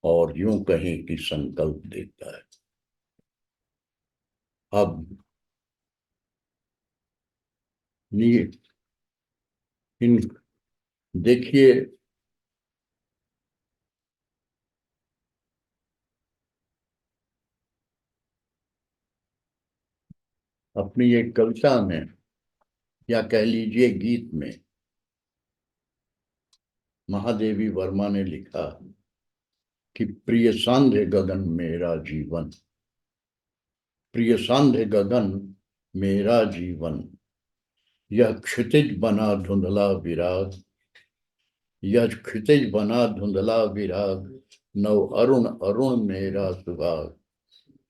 और यूं कहें कि संकल्प देता है। अब इन देखिए, अपनी एक कविता में या कह लीजिए गीत में महादेवी वर्मा ने लिखा कि प्रिय सांध्य गगन मेरा जीवन, प्रिय सांध्य गगन मेरा जीवन, यह क्षितिज बना धुंधला विराग, यह क्षितिज बना धुंधला विराग, नव अरुण अरुण मेरा सुहाग,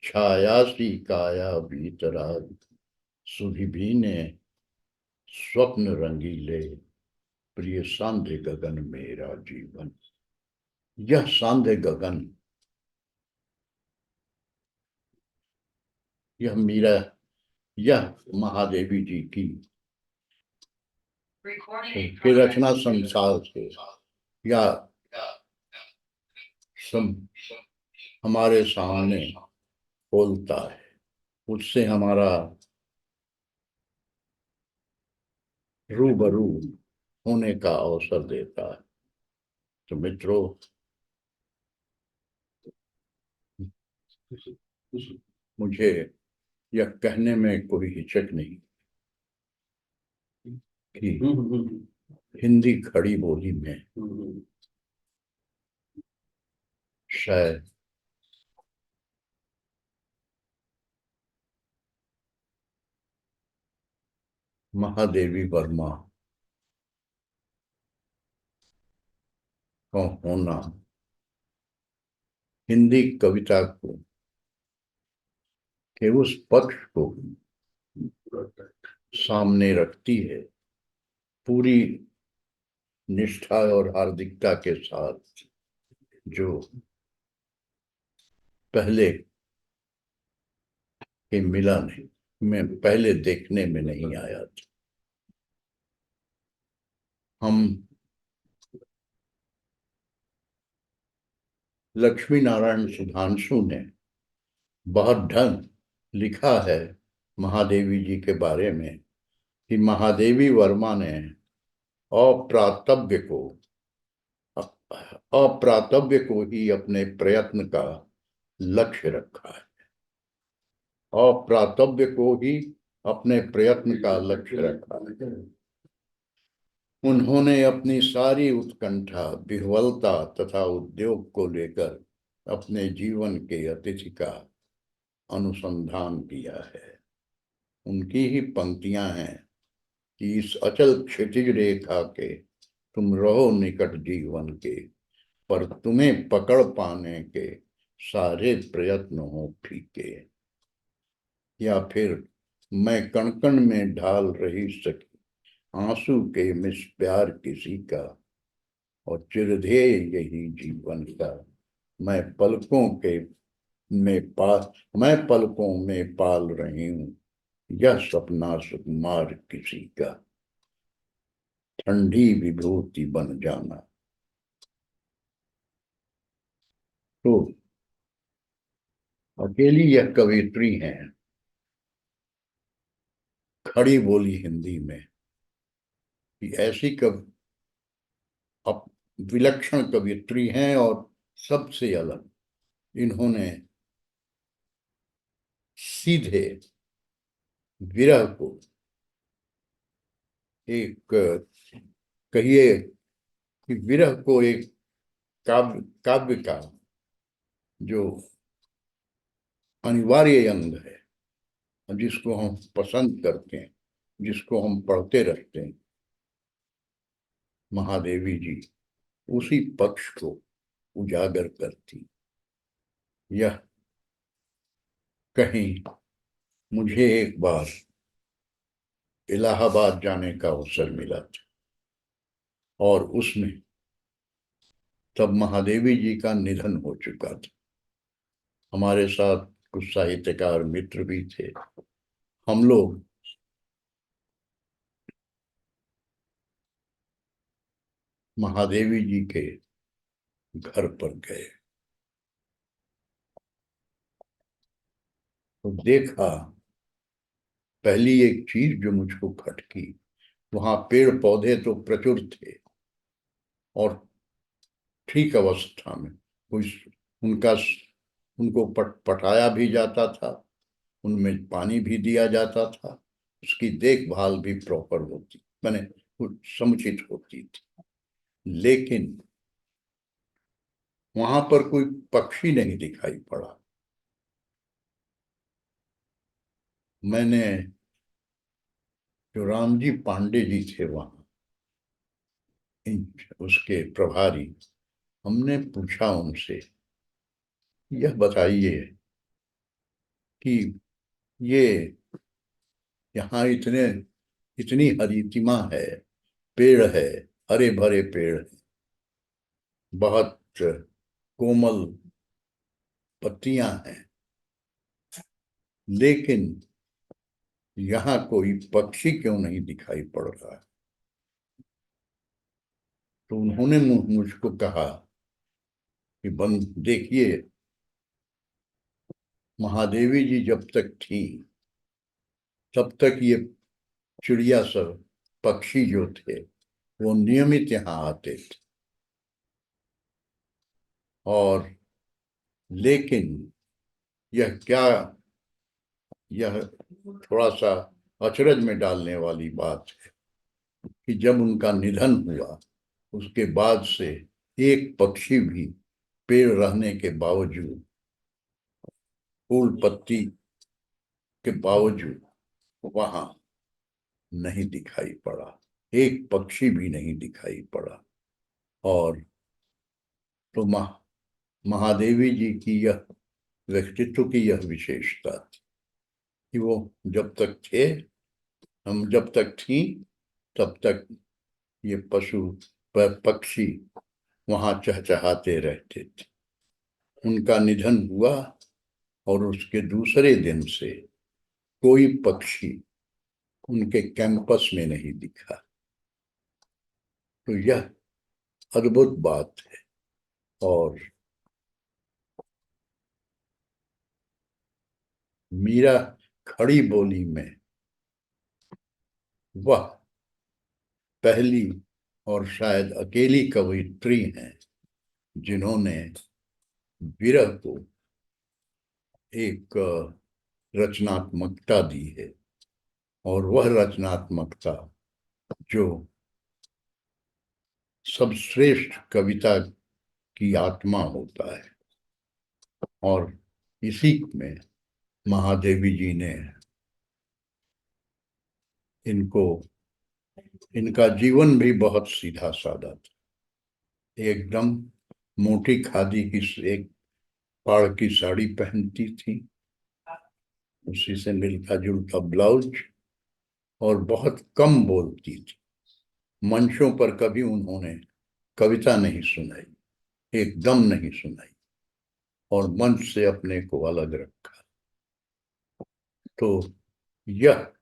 छायासी काया भीतराग, सुधि भीने स्वप्न रंगीले, प्रिय सांध्य गगन मेरा जीवन। यह सांध्य गगन, यह मीरा, यह महादेवी जी की रचना संसार से या हमारे सामने खोलता है, उससे हमारा रूबरू होने का अवसर देता है। तो मित्रों, मुझे यह कहने में कोई हिचक नहीं कि हिंदी खड़ी बोली में शायद महादेवी वर्मा का होना हिंदी कविता को के उस पक्ष को सामने रखती है, पूरी निष्ठा और हार्दिकता के साथ, जो पहले के मिला नहीं, मैं पहले देखने में नहीं आया था। हम लक्ष्मी नारायण सुधांशु ने बहुत ढंग लिखा है महादेवी जी के बारे में कि महादेवी वर्मा ने अप्रातव्य को ही अपने प्रयत्न का लक्ष्य रखा है, अप्रातव्य को ही अपने प्रयत्न का लक्ष्य रखा है। उन्होंने अपनी सारी उत्कंठा, विह्वलता तथा उद्योग को लेकर अपने जीवन के अतिथि का अनुसंधान किया है। उनकी ही पंक्तियां हैं कि इस अचल क्षितिज रेखा के तुम रहो निकट जीवन के, पर तुम्हें पकड़ पाने के सारे प्रयत्न हो फीके। या फिर मैं कण कण में ढाल रही सकी आंसू के मिस प्यार किसी का, और चिरधेय यही जीवन का, मैं पलकों में पाल रही हूँ यह सपना सुकुमार किसी का, ठंडी विभूति बन जाना। तो अकेली यह कवियत्री हैं, खड़ी बोली हिंदी में कि ऐसी अब विलक्षण कवियत्री हैं। और सबसे अलग, इन्होंने सीधे विरह को एक, कहिए कि विरह को एक काव्य का जो अनिवार्य अंग है, जिसको हम पसंद करते हैं, जिसको हम पढ़ते रहते हैं, महादेवी जी उसी पक्ष को उजागर करती। यह कहीं मुझे एक बार इलाहाबाद जाने का अवसर मिला था, और उसमें तब महादेवी जी का निधन हो चुका था। हमारे साथ कुछ साहित्यकार मित्र भी थे। हम लोग महादेवी जी के घर पर गए तो देखा, पहली एक चीज जो मुझको खटकी, वहां पेड़ पौधे तो प्रचुर थे और ठीक अवस्था में, कोई उनको पटाया भी जाता था उनमें पानी भी दिया जाता था, उसकी देखभाल भी प्रॉपर होती, मैंने समुचित होती थी। लेकिन वहां पर कोई पक्षी नहीं दिखाई पड़ा। मैंने, जो रामजी पांडे जी थे वहां उसके प्रभारी, हमने पूछा उनसे, यह बताइए कि ये यहाँ इतनी हरितिमा है, पेड़ है, हरे भरे पेड़ है, बहुत कोमल पत्तियां हैं, लेकिन यहाँ कोई पक्षी क्यों नहीं दिखाई पड़ रहा है? तो उन्होंने मुझको कहा कि बंद देखिए, महादेवी जी जब तक थी तब तक ये चिड़िया सब, पक्षी जो थे वो नियमित यहाँ आते थे, और लेकिन यह थोड़ा सा अचरज में डालने वाली बात है कि जब उनका निधन हुआ उसके बाद से एक पक्षी भी पेड़ रहने के बावजूद, फूल पत्ती के बावजूद वहां नहीं दिखाई पड़ा, एक पक्षी भी नहीं दिखाई पड़ा। और तो महादेवी जी की यह व्यक्तित्व की यह विशेषता थी कि वो जब तक थे, हम जब तक थी, तब तक ये पक्षी वहां चहचहाते रहते थे। उनका निधन हुआ और उसके दूसरे दिन से कोई पक्षी उनके कैंपस में नहीं दिखा। तो यह अद्भुत बात है। और मीरा खड़ी बोली में वह पहली और शायद अकेली कवयित्री हैं जिन्होंने विरह को एक रचनात्मकता दी है, और वह रचनात्मकता जो सबश्रेष्ठ कविता की आत्मा होता है। और इसी में महादेवी जी ने इनका जीवन भी बहुत सीधा साधा था। एकदम मोटी खादी की एक पाड़ की साड़ी पहनती थी, उसी से मिलता जुलता ब्लाउज, और बहुत कम बोलती थी। मंचों पर कभी उन्होंने कविता नहीं सुनाई, एकदम नहीं सुनाई, और मंच से अपने को अलग रखा। तो यह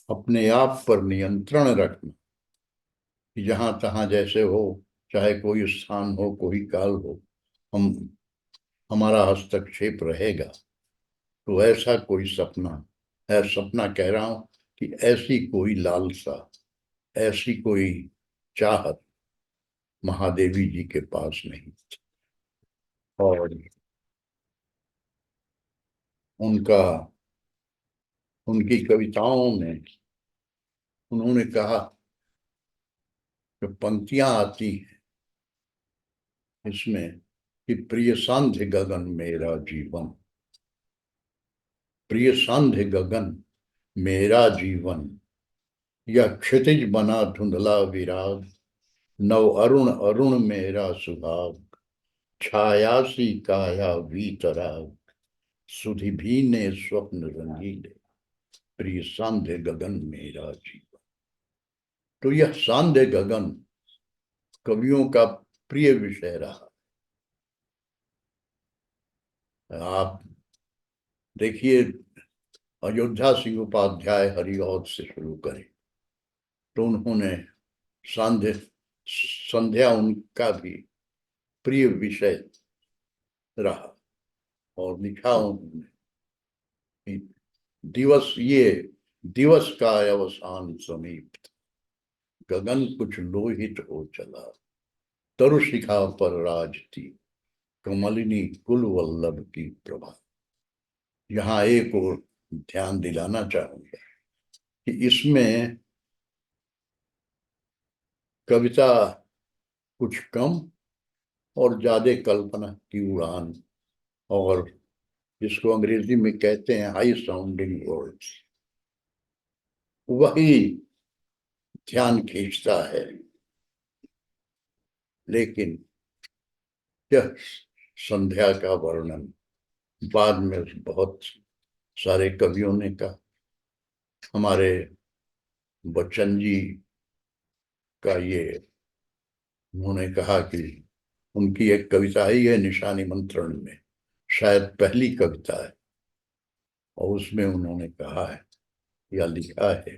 अपने आप पर नियंत्रण रखना कि जहां तहां जैसे हो, चाहे कोई स्थान हो, कोई काल हो, हमारा हस्तक्षेप रहेगा। तो ऐसा कोई सपना है, सपना कह रहा हूं कि ऐसी कोई लालसा, ऐसी कोई चाहत महादेवी जी के पास नहीं थी। और उनकी कविताओं में उन्होंने कहा, जो पंक्तियां आती हैं इसमें कि प्रिय सांध्य गगन मेरा जीवन, प्रिय सांध्य गगन मेरा जीवन, यह क्षितिज बना धुंधला विराग, नव अरुण अरुण मेरा सुहाग, छायासी काया वीतराग, सुधि भीने स्वप्न रंगीले, प्रिय सांध्य गगन मेरा जीवन। तो यह सांध्य गगन कवियों का प्रिय विषय रहा। आप देखिए, अयोध्या सिंह उपाध्याय हरिऔध से शुरू करें तो उन्होंने संध्या उनका भी प्रिय विषय रहा, और लिखा उन्होंने, दिवस का अवसान समीप, गगन कुछ लोहित हो चला, तरु शिखा पर राज थी, कमलिनी कुल वल्लभ की प्रभा। यहाँ एक और ध्यान दिलाना चाहूंगा कि इसमें कविता कुछ कम और ज्यादा कल्पना की उड़ान, और जिसको अंग्रेजी में कहते हैं हाई साउंडिंग वर्ड्स, वही ध्यान खींचता है। लेकिन यह संध्या का वर्णन बाद में बहुत सारे कवियों ने कहा। हमारे बच्चन जी का ये, उन्होंने कहा कि उनकी एक कविता ही है निशानी मंत्रण में, शायद पहली कविता है, और उसमें उन्होंने कहा है या लिखा है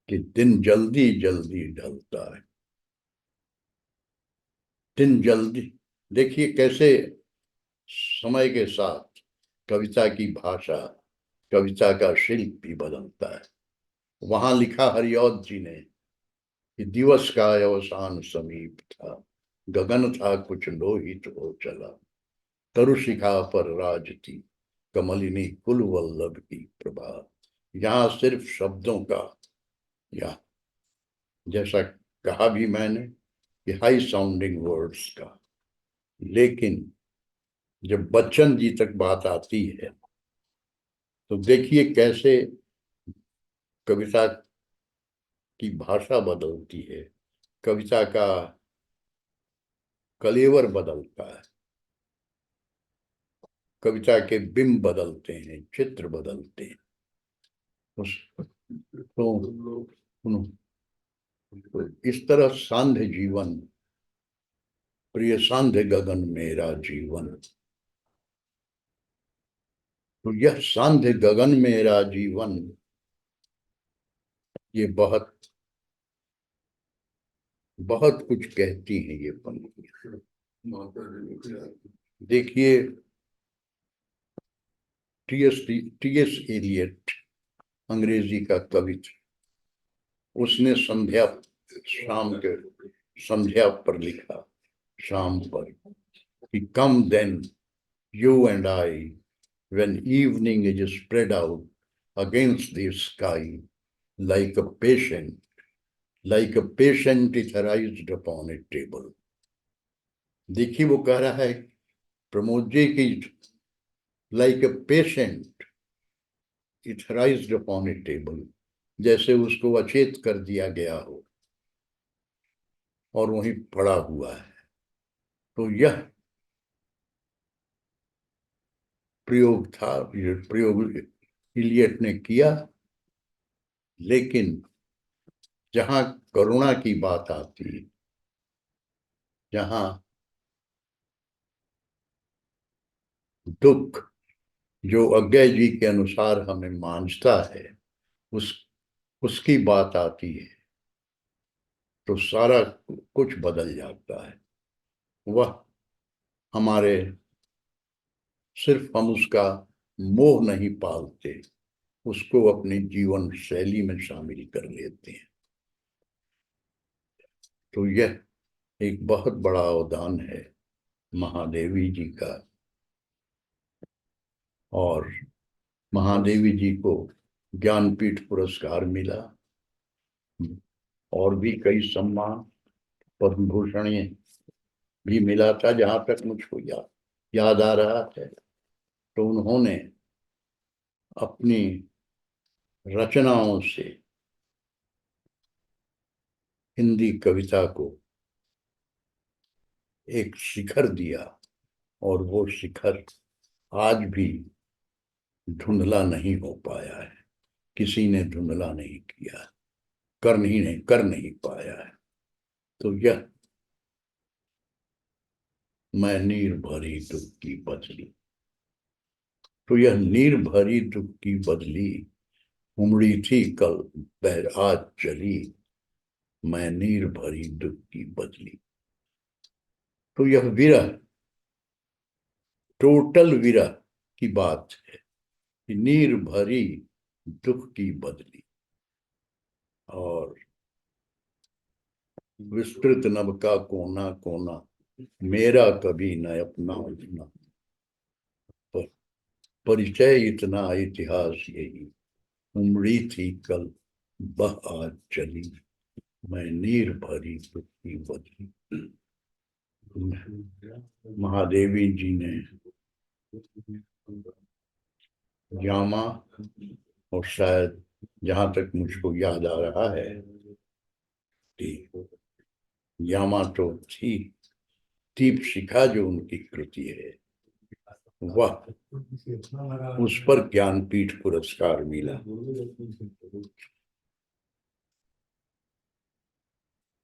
कि दिन जल्दी जल्दी ढलता है। दिन जल्दी, देखिए कैसे समय के साथ कविता की भाषा, कविता का शिल्प भी बदलता है। वहां लिखा हरिऔध जी ने कि दिवस का अवसान समीप था, गगन था कुछ लोहित हो चला, तरुशिखा पर राज थी कमलिनी कुल वल्लभ की प्रभा। यहाँ सिर्फ शब्दों का, या जैसा कहा भी मैंने कि हाई साउंडिंग वर्ड्स का, लेकिन जब बच्चन जी तक बात आती है तो देखिए कैसे कविता की भाषा बदलती है, कविता का कलेवर बदलता है, कविता के बिंब बदलते हैं, चित्र बदलते हैं। उस तो इस तरह सांध्य जीवन, प्रिय सांध्य गगन मेरा जीवन, तो यह सांध्य गगन मेरा जीवन, ये बहुत बहुत कुछ कहती हैं ये पंक्तियां। देखिए टी एस एलियट अंग्रेजी का कवि था, उसने संध्या, शाम के संध्या पर लिखा, शाम पर कि come then you and I when evening is spread out against the sky like a patient etherized upon a table। देखिए वो कह रहा है प्रमोद जी की like a patient etherized upon a table, जैसे उसको अचेत कर दिया गया हो और वहीं पड़ा हुआ है। तो यह प्रयोग था, ये प्रयोग इलियट ने किया। लेकिन जहां करुणा की बात आती है, जहां दुख जो अज्ञे जी के अनुसार हमें मांझता है, उसकी बात आती है, तो सारा कुछ बदल जाता है। वह हमारे, सिर्फ हम उसका मोह नहीं पालते, उसको अपनी जीवन शैली में शामिल कर लेते हैं। तो यह एक बहुत बड़ा अवदान है महादेवी जी का, और महादेवी जी को ज्ञानपीठ पुरस्कार मिला और भी कई सम्मान, पद्म भूषण भी मिला था जहां तक मुझको याद आ रहा है। तो उन्होंने अपनी रचनाओं से हिंदी कविता को एक शिखर दिया, और वो शिखर आज भी धुंधला नहीं हो पाया है, किसी ने धुंधला नहीं किया, कर नहीं पाया है। तो यह मैं नीर भरी दुख की बदली, तो यह नीर भरी दुख की बदली उमड़ी थी कल बहर आज चली, मैं नीर भरी दुख की बदली। तो यह विरह, टोटल विरह की बात है कि नीर भरी दुख की बदली, और विस्तृत नभ का कोना कोना मेरा कभी न अपना उतना। परिचय इतना इतिहास यही, उमड़ी थी कल बह आज चली, मैं नीर भरी दुखी बदी। महादेवी जी ने जामा, और शायद जहां तक मुझको याद आ रहा है कि यामा तो थी, दीप शिखा जो उनकी कृति है वह, उस पर ज्ञानपीठ पुरस्कार मिला।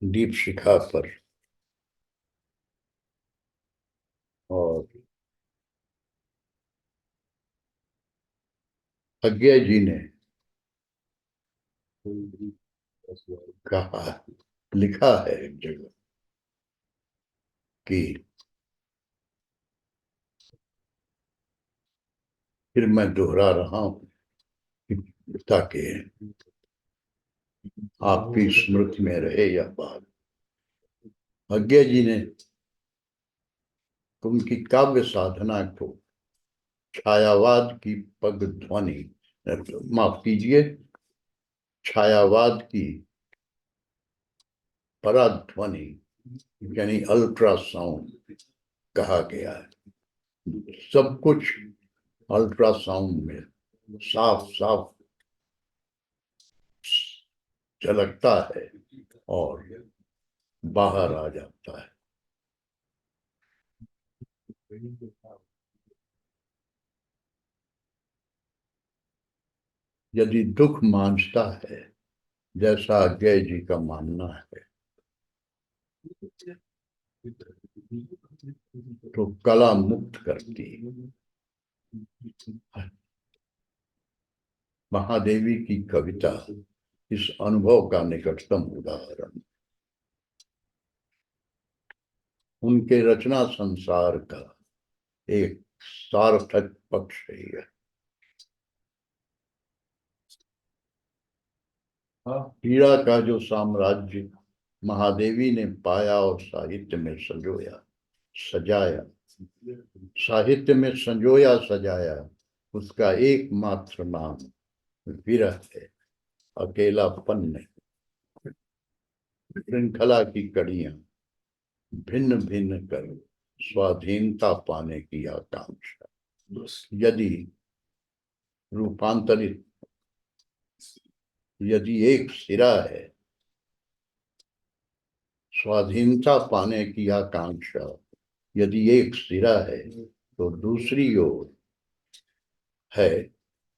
दीप शिखा पर और अज्ञा जी ने कहा, लिखा है एक जगह कि फिर मैं दोहरा रहा हूं ताकि आपकी स्मृति में रहे यह बात। अज्ञा जी ने उनकी काव्य साधना को छायावाद की पग ध्वनि, माफ कीजिए, छायावाद की पराध्वनि यानी अल्ट्रासाउंड कहा गया है। सब कुछ अल्ट्रासाउंड में साफ साफ झलकता है और बाहर आ जाता है। यदि दुख मांझता है, जैसा अजय जी का मानना है, तो कला मुक्त करती है। महादेवी की कविता इस अनुभव का निकटतम उदाहरण। उनके रचना संसार का एक सार्थक पक्ष है यह। पीड़ा का जो साम्राज्य महादेवी ने पाया और साहित्य में संजोया सजाया, साहित्य में संजोया सजाया, उसका एकमात्र नाम विरह है, अकेलापन नहीं। श्रृंखला की कड़ियां भिन्न भिन्न कर स्वाधीनता पाने की आकांक्षा, यदि रूपांतरित, यदि एक सिरा है स्वाधीनता पाने की आकांक्षा, यदि एक सिरा है तो दूसरी ओर है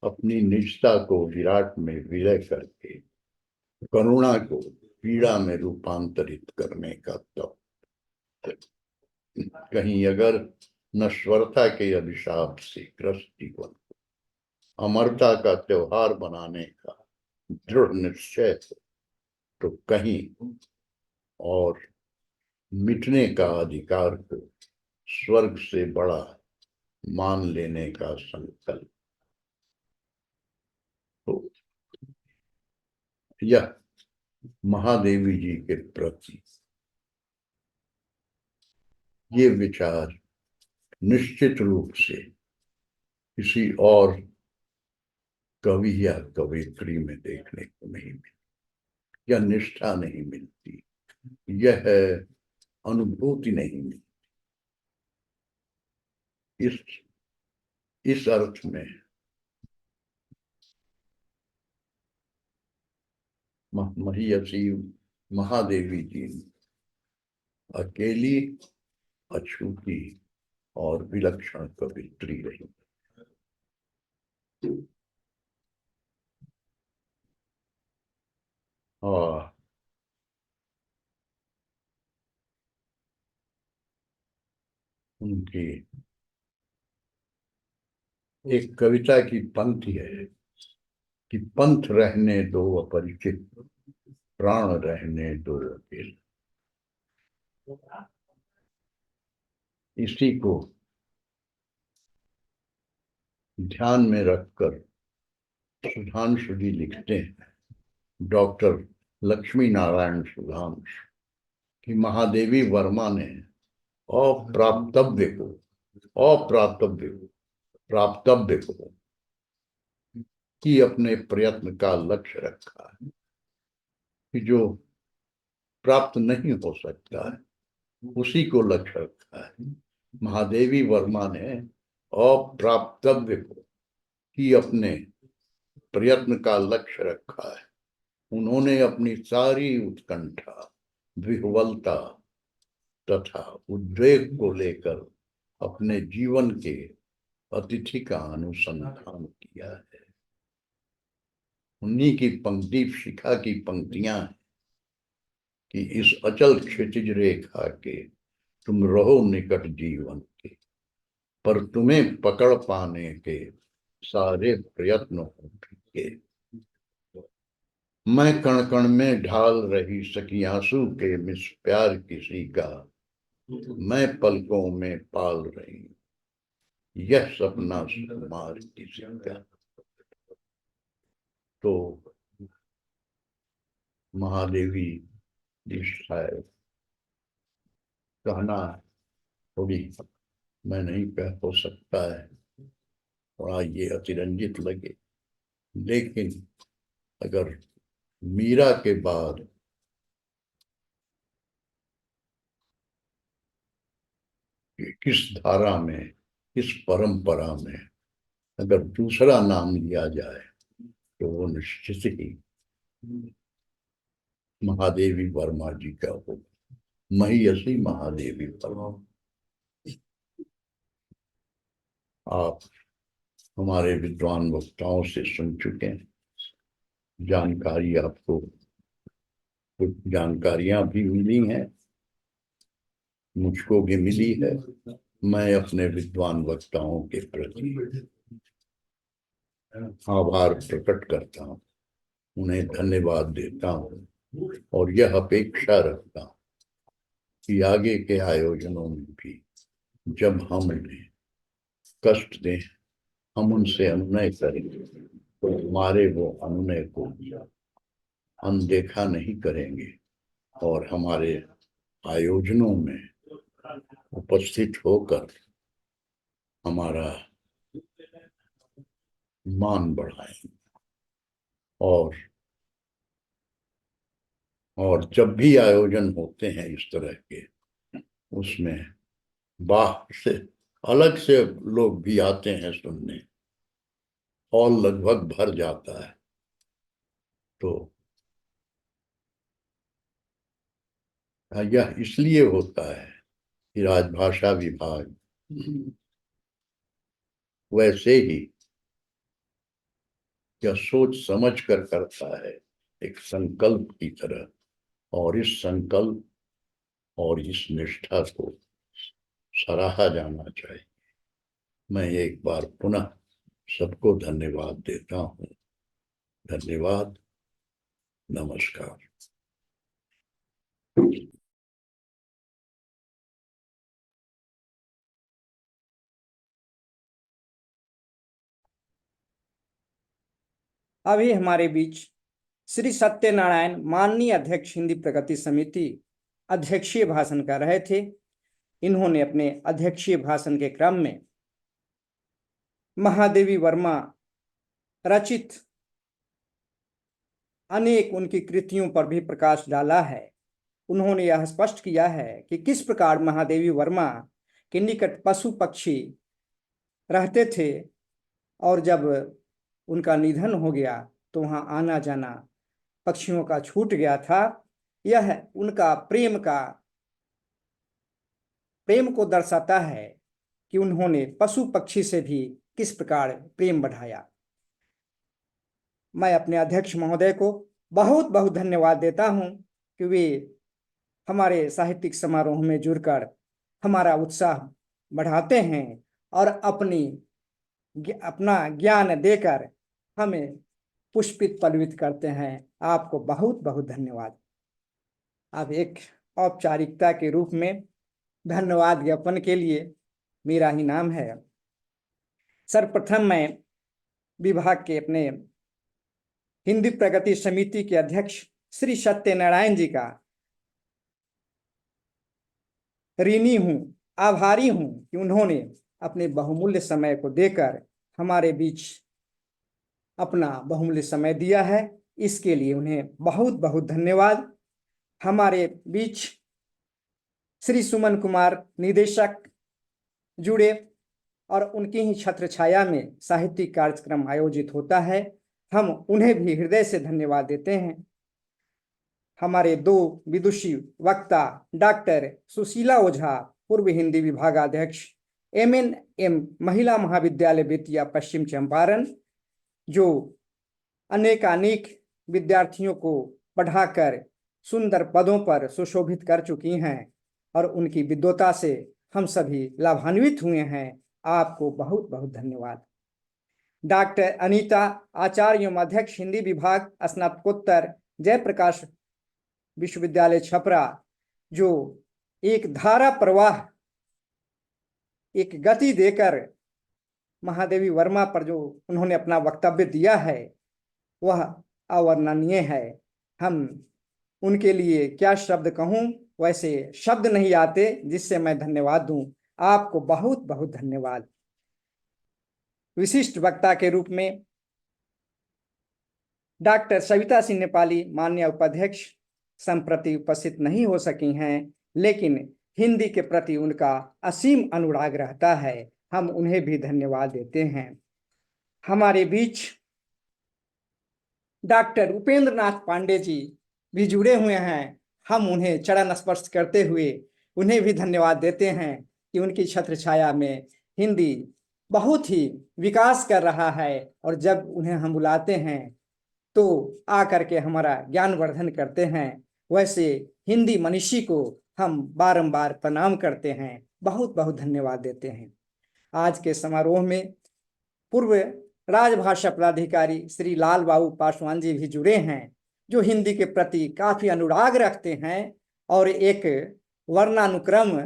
अपनी निजता को विराट में विलय करके करुणा को पीड़ा में रूपांतरित करने का तप। कहीं अगर नश्वरता के अभिशाप से ग्रस्त जीवन को अमरता का त्योहार बनाने का दृढ़ निश्चय हो, तो कहीं और मिटने का अधिकार को स्वर्ग से बड़ा मान लेने का संकल्प हो। यह महादेवी जी के प्रति ये विचार निश्चित रूप से किसी और कवि या कवियत्री में देखने को नहीं मिलती। यह निष्ठा नहीं मिलती, यह अनुभूति नहीं मिलती। इस अर्थ में महियसी महादेवी जी अकेली, अछूती और विलक्षण कवित्री रही। और उनकी एक कविता की पंक्ति है कि पंथ रहने दो अपरिचित, प्राण रहने दो अकेले। इसी को ध्यान में रखकर सुधांशु जी लिखते हैं, डॉक्टर लक्ष्मी नारायण सुधांशु, कि महादेवी वर्मा ने अप्राप्तव्य को प्राप्तव्य को ही अपने प्रयत्न का लक्ष्य रखा है, कि जो प्राप्त नहीं हो सकता है उसी को लक्ष्य रखा है। महादेवी वर्मा ने अप्राप्तव्य को ही अपने प्रयत्न का लक्ष्य रखा है। उन्होंने अपनी सारी उत्कंठा, विह्वलता तथा उद्वेग को लेकर अपने जीवन के अतिथि का अनुसंधान किया है। उन्हीं की पंक्ति, शिखा की पंक्तियां हैं कि इस अचल क्षितिज रेखा के तुम रहो निकट जीवन के, पर तुम्हें पकड़ पाने के सारे प्रयत्न हो चुके। मैं कण कण में ढाल रही सकी आंसू के मिस प्यार किसी का, मैं पलकों में पाल रही यह सपना सुकुमार किसी का। तो महादेवी जी शायद कहना थोड़ी मैं नहीं कह हो सकता है, थोड़ा ये अतिरंजित लगे, लेकिन अगर मीरा के बाद किस धारा में, किस परंपरा में अगर दूसरा नाम लिया जाए तो वो निश्चित ही महादेवी वर्मा जी का होगा, महियसी महादेवी वर्मा। आप हमारे विद्वान वक्ताओं से सुन चुके हैं, जानकारी आपको कुछ जानकारियां भी मिली हैं, मुझको भी मिली है। मैं अपने विद्वान वक्ताओं के प्रति आभार प्रकट करता हूँ, उन्हें धन्यवाद देता हूँ और यह अपेक्षा रखता हूँ कि आगे के आयोजनों में भी जब हम उन्हें कष्ट दें, हम उनसे अनुनय करेंगे तो हमारे वो अनुनय को अनदेखा नहीं करेंगे और हमारे आयोजनों में उपस्थित होकर हमारा मान बढ़ाएंगे। और जब भी आयोजन होते हैं इस तरह के, उसमें बाहर से अलग से लोग भी आते हैं सुनने, हॉल लगभग भर जाता है। तो यह इसलिए होता है कि राजभाषा विभाग वैसे ही यह सोच समझ कर करता है, एक संकल्प की तरह, और इस संकल्प और इस निष्ठा को सराहा जाना चाहिए। मैं एक बार पुनः सबको धन्यवाद देता हूँ। धन्यवाद, नमस्कार। अभी हमारे बीच श्री सत्यनारायण, माननीय अध्यक्ष हिंदी प्रगति समिति, अध्यक्षीय भाषण कर रहे थे। इन्होंने अपने अध्यक्षीय भाषण के क्रम में महादेवी वर्मा रचित अनेक उनकी कृतियों पर भी प्रकाश डाला है। उन्होंने यह स्पष्ट किया है कि किस प्रकार महादेवी वर्मा के निकट पशु पक्षी रहते थे और जब उनका निधन हो गया तो वहाँ आना जाना पक्षियों का छूट गया था। यह उनका प्रेम को दर्शाता है कि उन्होंने पशु पक्षी से भी किस प्रकार प्रेम बढ़ाया। मैं अपने अध्यक्ष महोदय को बहुत बहुत धन्यवाद देता हूं कि वे हमारे साहित्यिक समारोह में जुड़कर हमारा उत्साह बढ़ाते हैं और अपना ज्ञान देकर हमें पुष्पित पल्लवित करते हैं। आपको बहुत बहुत धन्यवाद। अब एक औपचारिकता के रूप में धन्यवाद ज्ञापन के लिए मेरा ही नाम है। सर्वप्रथम मैं विभाग के अपने हिंदी प्रगति समिति के अध्यक्ष श्री सत्यनारायण जी का ऋणी हूं, आभारी हूं कि उन्होंने अपने बहुमूल्य समय को देकर हमारे बीच अपना बहुमूल्य समय दिया है। इसके लिए उन्हें बहुत बहुत धन्यवाद। हमारे बीच श्री सुमन कुमार निदेशक जुड़े और उनकी ही छत्र छाया में साहित्यिक कार्यक्रम आयोजित होता है। हम उन्हें भी हृदय से धन्यवाद देते हैं। हमारे दो विदुषी वक्ता डॉक्टर सुशीला ओझा, पूर्व हिंदी विभागाध्यक्ष, MNM महिला महाविद्यालय बेतिया पश्चिम चंपारण, जो अनेकानेक विद्यार्थियों को पढ़ाकर सुंदर पदों पर सुशोभित कर चुकी हैं और उनकी विद्वता से हम सभी लाभान्वित हुए हैं। आपको बहुत बहुत धन्यवाद। डॉक्टर अनीता, आचार्य एवं अध्यक्ष हिंदी विभाग, स्नातकोत्तर, जयप्रकाश विश्वविद्यालय छपरा, जो एक धारा प्रवाह, एक गति देकर महादेवी वर्मा पर जो उन्होंने अपना वक्तव्य दिया है वह अवर्णनीय है। हम उनके लिए क्या शब्द कहूं, वैसे शब्द नहीं आते जिससे मैं धन्यवाद दूं। आपको बहुत बहुत धन्यवाद। विशिष्ट वक्ता के रूप में डॉक्टर सविता सिंह नेपाली, माननीय उपाध्यक्ष, संप्रति उपस्थित नहीं हो सकी हैं, लेकिन हिंदी के प्रति उनका असीम अनुराग रहता है। हम उन्हें भी धन्यवाद देते हैं। हमारे बीच डॉक्टर उपेंद्र नाथ पांडे जी भी जुड़े हुए हैं। हम उन्हें चरण स्पर्श करते हुए उन्हें भी धन्यवाद देते हैं कि उनकी छत्र छाया में हिंदी बहुत ही विकास कर रहा है और जब उन्हें हम बुलाते हैं तो आकर के हमारा ज्ञानवर्धन करते हैं। वैसे हिंदी मनीषी को हम बारंबार प्रणाम करते हैं, बहुत बहुत धन्यवाद देते हैं। आज के समारोह में पूर्व राजभाषा पदाधिकारी श्री लाल बाबू पासवान जी भी जुड़े हैं, जो हिंदी के प्रति काफी अनुराग रखते हैं और एक वर्णानुक्रम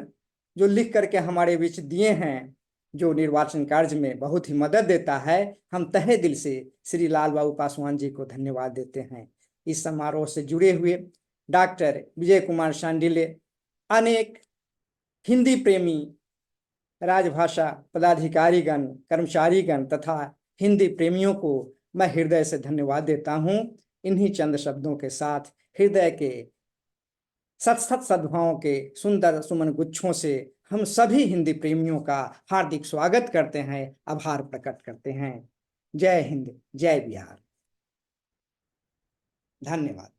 जो लिख करके हमारे बीच दिए हैं, जो निर्वाचन कार्य में बहुत ही मदद देता है। हम तहे दिल से श्री लाल बाबू पासवान जी को धन्यवाद देते हैं। इस समारोह से जुड़े हुए डॉक्टर विजय कुमार शांडिल्य, अनेक हिंदी प्रेमी राजभाषा पदाधिकारीगण, कर्मचारीगण तथा हिंदी प्रेमियों को मैं हृदय से धन्यवाद देता हूं। इन्हीं चंद शब्दों के साथ हृदय के सत सत सद्भावों के सुंदर सुमन गुच्छों से हम सभी हिंदी प्रेमियों का हार्दिक स्वागत करते हैं, आभार प्रकट करते हैं। जय हिंद, जय बिहार। धन्यवाद।